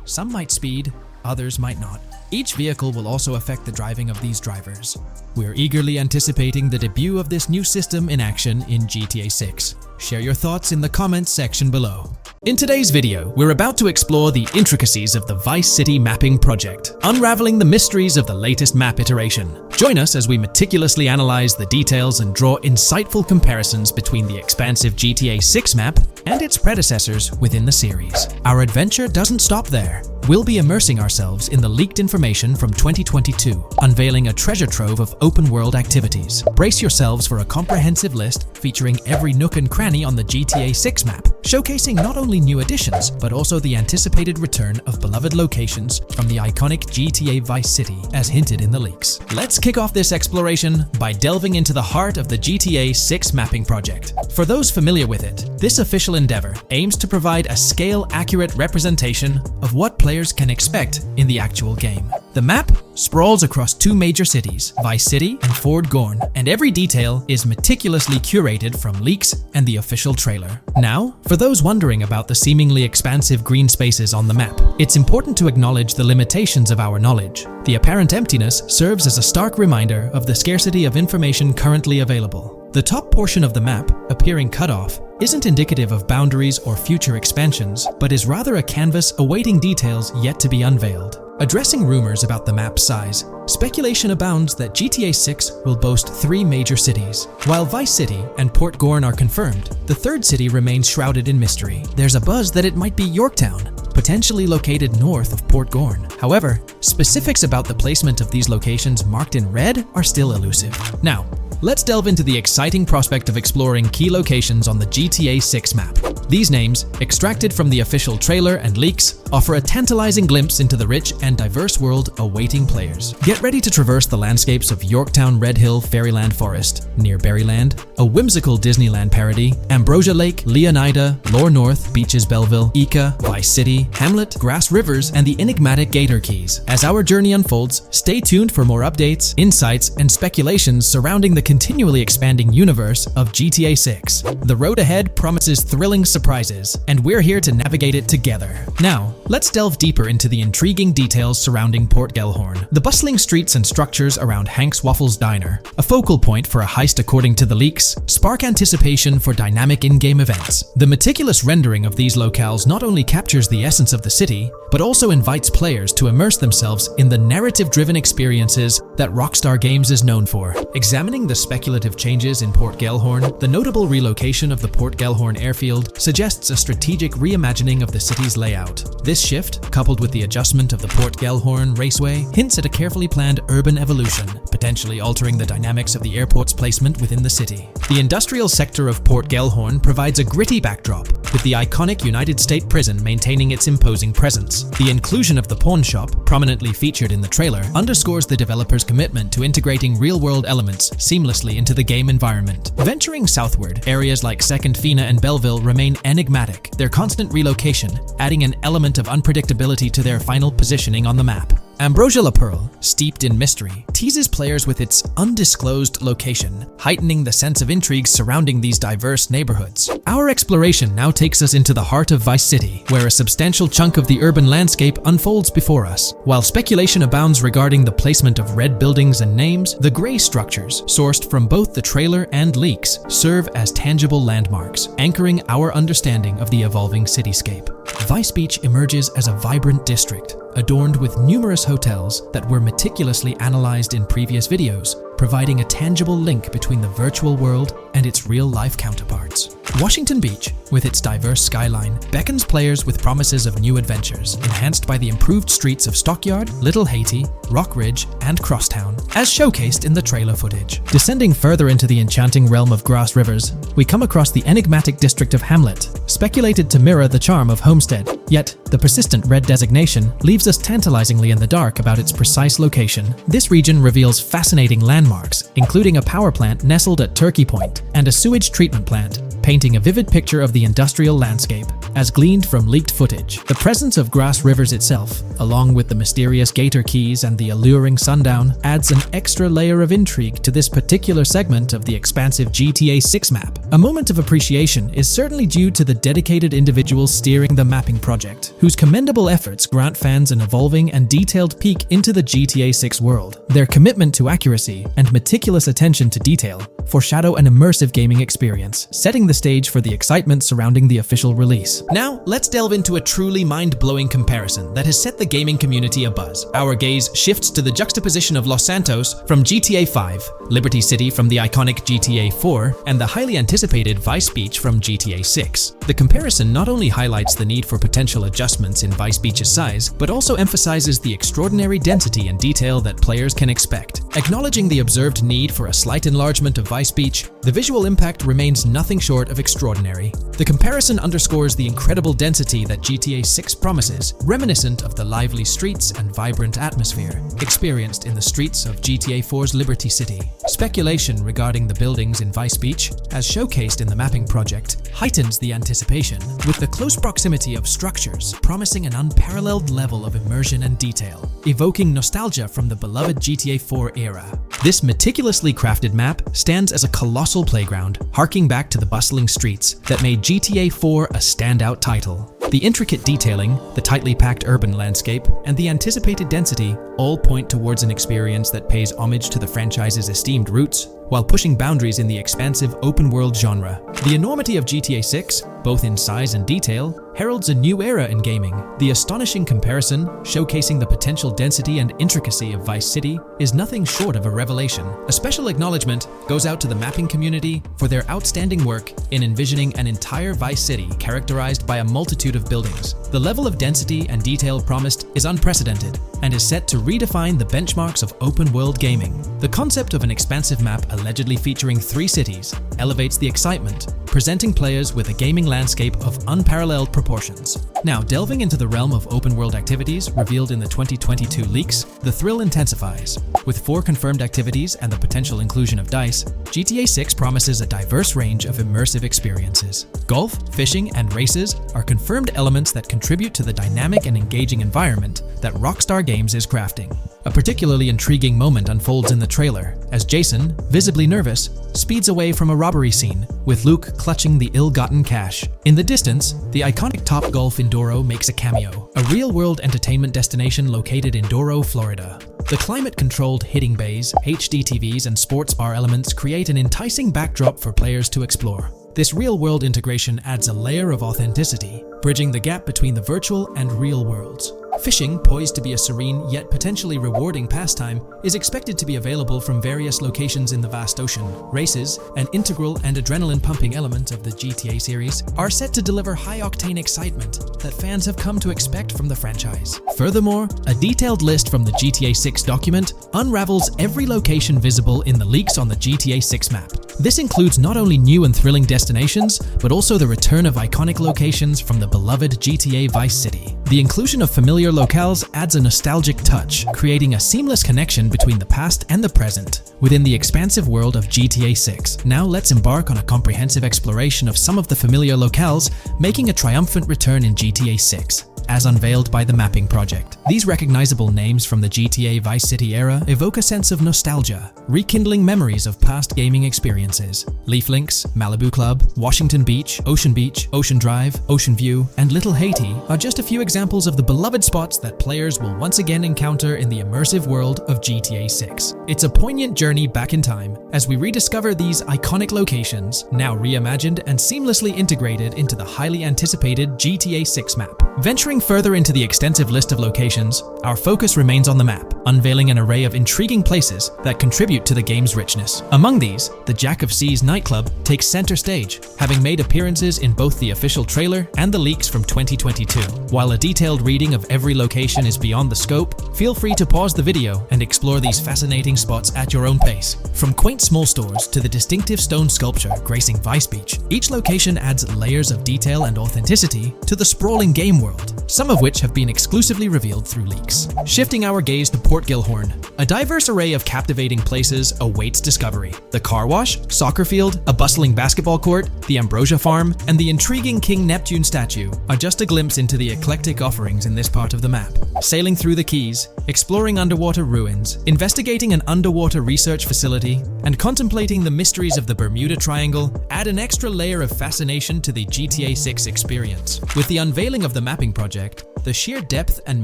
Some might speed, others might not. Each vehicle will also affect the driving of these drivers. We're eagerly anticipating the debut of this new system in action in GTA 6. Share your thoughts in the comments section below. In today's video, we're about to explore the intricacies of the Vice City mapping project, unraveling the mysteries of the latest map iteration. Join us as we meticulously analyze the details and draw insightful comparisons between the expansive GTA 6 map and its predecessors within the series. Our adventure doesn't stop there. We'll be immersing ourselves in the leaked information from 2022, unveiling a treasure trove of open-world activities. Brace yourselves for a comprehensive list featuring every nook and cranny on the GTA 6 map, showcasing not only new additions, but also the anticipated return of beloved locations from the iconic GTA Vice City, as hinted in the leaks. Let's kick off this exploration by delving into the heart of the GTA 6 mapping project. For those familiar with it, this official endeavor aims to provide a scale-accurate representation of what players can expect in the actual game. The map sprawls across two major cities, Vice City and Fort Gorn, and every detail is meticulously curated from leaks and the official trailer. Now, for those wondering about the seemingly expansive green spaces on the map, it's important to acknowledge the limitations of our knowledge. The apparent emptiness serves as a stark reminder of the scarcity of information currently available. The top portion of the map, appearing cut off, isn't indicative of boundaries or future expansions, but is rather a canvas awaiting details yet to be unveiled. Addressing rumors about the map's size, speculation abounds that GTA 6 will boast 3 major cities. While Vice City and Port Gorn are confirmed, the third city remains shrouded in mystery. There's a buzz that it might be Yorktown, potentially located north of Port Gorn. However, specifics about the placement of these locations marked in red are still elusive. Now, let's delve into the exciting prospect of exploring key locations on the GTA 6 map. These names, extracted from the official trailer and leaks, offer a tantalizing glimpse into the rich and diverse world awaiting players. Get ready to traverse the landscapes of Yorktown Red Hill Fairyland Forest, near Berryland, a whimsical Disneyland parody, Ambrosia Lake, Leonida, Lore North, Beaches Belleville, Ica, Vice City, Hamlet, Grass Rivers, and the enigmatic Gator Keys. As our journey unfolds, stay tuned for more updates, insights, and speculations surrounding the continually expanding universe of GTA 6. The road ahead promises thrilling surprises, and we're here to navigate it together. Now, let's delve deeper into the intriguing details surrounding Port Gellhorn. The bustling streets and structures around Hank's Waffles Diner, a focal point for a heist according to the leaks, spark anticipation for dynamic in-game events. The meticulous rendering of these locales not only captures the essence of the city, but also invites players to immerse themselves in the narrative-driven experiences that Rockstar Games is known for. Examining the speculative changes in Port Gellhorn, the notable relocation of the Port Gellhorn airfield suggests a strategic reimagining of the city's layout. This shift, coupled with the adjustment of the Port Gellhorn Raceway, hints at a carefully planned urban evolution, potentially altering the dynamics of the airport's placement within the city. The industrial sector of Port Gellhorn provides a gritty backdrop, with the iconic United States Prison maintaining its imposing presence. The inclusion of the pawn shop, prominently featured in the trailer, underscores the developer's commitment to integrating real-world elements seamlessly into the game environment. Venturing southward, areas like Second Fina and Belleville remain enigmatic, their constant relocation adding an element of unpredictability to their final positioning on the map. Ambrosia La Pearl, steeped in mystery, teases players with its undisclosed location, heightening the sense of intrigue surrounding these diverse neighborhoods. Our exploration now takes us into the heart of Vice City, where a substantial chunk of the urban landscape unfolds before us. While speculation abounds regarding the placement of red buildings and names, the gray structures, sourced from both the trailer and leaks, serve as tangible landmarks, anchoring our understanding of the evolving cityscape. Vice Beach emerges as a vibrant district, adorned with numerous hotels that were meticulously analyzed in previous videos, providing a tangible link between the virtual world and its real-life counterparts. Washington Beach, with its diverse skyline, beckons players with promises of new adventures, enhanced by the improved streets of Stockyard, Little Haiti, Rock Ridge, and Crosstown, as showcased in the trailer footage. Descending further into the enchanting realm of Grass Rivers, we come across the enigmatic district of Hamlet, speculated to mirror the charm of Homestead. Yet, the persistent red designation leaves us tantalizingly in the dark about its precise location. This region reveals fascinating landmarks, including a power plant nestled at Turkey Point and a sewage treatment plant, painting a vivid picture of the industrial landscape, as gleaned from leaked footage. The presence of Grass Rivers itself, along with the mysterious Gator Keys and the alluring sundown, adds an extra layer of intrigue to this particular segment of the expansive GTA 6 map. A moment of appreciation is certainly due to the dedicated individuals steering the mapping project, whose commendable efforts grant fans an evolving and detailed peek into the GTA 6 world. Their commitment to accuracy and meticulous attention to detail foreshadow an immersive gaming experience, setting the stage for the excitement surrounding the official release. Now, let's delve into a truly mind-blowing comparison that has set the gaming community abuzz. Our gaze shifts to the juxtaposition of Los Santos from GTA 5, Liberty City from the iconic GTA 4, and the highly anticipated Vice Beach from GTA 6. The comparison not only highlights the need for potential adjustments in Vice Beach's size, but also emphasizes the extraordinary density and detail that players can expect. Acknowledging the observed need for a slight enlargement of Vice Beach, the visual impact remains nothing short of extraordinary. The comparison underscores the incredible density that GTA 6 promises, reminiscent of the lively streets and vibrant atmosphere experienced in the streets of GTA 4's Liberty City. Speculation regarding the buildings in Vice Beach, as showcased in the mapping project, heightens the anticipation, with the close proximity of structures promising an unparalleled level of immersion and detail, evoking nostalgia from the beloved GTA 4 era. This meticulously crafted map stands as a colossal playground, harking back to the bustling streets that made GTA 4 a standout title. The intricate detailing, the tightly packed urban landscape, and the anticipated density all point towards an experience that pays homage to the franchise's esteemed roots, while pushing boundaries in the expansive open-world genre. The enormity of GTA 6, both in size and detail, heralds a new era in gaming. The astonishing comparison, showcasing the potential density and intricacy of Vice City, is nothing short of a revelation. A special acknowledgement goes out to the mapping community for their outstanding work in envisioning an entire Vice City characterized by a multitude of buildings. The level of density and detail promised is unprecedented and is set to redefine the benchmarks of open-world gaming. The concept of an expansive map allegedly featuring 3 cities elevates the excitement, presenting players with a gaming landscape of unparalleled proportions. Now, delving into the realm of open-world activities revealed in the 2022 leaks, the thrill intensifies. With 4 confirmed activities and the potential inclusion of DICE, GTA 6 promises a diverse range of immersive experiences. Golf, fishing, and races are confirmed elements that contribute to the dynamic and engaging environment that Rockstar Games is crafting. A particularly intriguing moment unfolds in the trailer, as Jason, visibly nervous, speeds away from a robbery scene, with Luke clutching the ill-gotten cash. In the distance, the iconic Topgolf in Doro makes a cameo, a real-world entertainment destination located in Doro, Florida. The climate-controlled hitting bays, HD TVs, and sports bar elements create an enticing backdrop for players to explore. This real-world integration adds a layer of authenticity, bridging the gap between the virtual and real worlds. Fishing, poised to be a serene yet potentially rewarding pastime, is expected to be available from various locations in the vast ocean. Races, an integral and adrenaline-pumping element of the GTA series, are set to deliver high-octane excitement that fans have come to expect from the franchise. Furthermore, a detailed list from the GTA 6 document unravels every location visible in the leaks on the GTA 6 map. This includes not only new and thrilling destinations, but also the return of iconic locations from the beloved GTA Vice City. The inclusion of familiar locales adds a nostalgic touch, creating a seamless connection between the past and the present within the expansive world of GTA 6. Now let's embark on a comprehensive exploration of some of the familiar locales, making a triumphant return in GTA 6. As unveiled by the mapping project. These recognizable names from the GTA Vice City era evoke a sense of nostalgia, rekindling memories of past gaming experiences. Leaf Links, Malibu Club, Washington Beach, Ocean Drive, Ocean View, and Little Haiti are just a few examples of the beloved spots that players will once again encounter in the immersive world of GTA 6. It's a poignant journey back in time as we rediscover these iconic locations, now reimagined and seamlessly integrated into the highly anticipated GTA 6 map. Venturing further into the extensive list of locations locations, our focus remains on the map, unveiling an array of intriguing places that contribute to the game's richness. Among these, the Jack of Seas nightclub takes center stage, having made appearances in both the official trailer and the leaks from 2022. While a detailed reading of every location is beyond the scope, feel free to pause the video and explore these fascinating spots at your own pace. From quaint small stores to the distinctive stone sculpture gracing Vice Beach, each location adds layers of detail and authenticity to the sprawling game world, some of which have been exclusively revealed through leaks. Shifting our gaze to Port Gilhorn, a diverse array of captivating places awaits discovery. The car wash, soccer field, a bustling basketball court, the Ambrosia Farm, and the intriguing King Neptune statue are just a glimpse into the eclectic offerings in this part of the map. Sailing through the Keys, exploring underwater ruins, investigating an underwater research facility, and contemplating the mysteries of the Bermuda Triangle add an extra layer of fascination to the GTA 6 experience. With the unveiling of the mapping project, the sheer depth and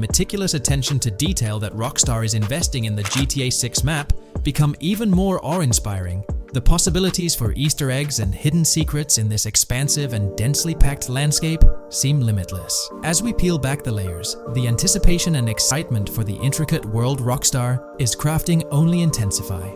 meticulous attention to detail that Rockstar is investing in the GTA 6 map become even more awe-inspiring. The possibilities for Easter eggs and hidden secrets in this expansive and densely packed landscape seem limitless. As we peel back the layers, the anticipation and excitement for the intricate world Rockstar is crafting only intensify.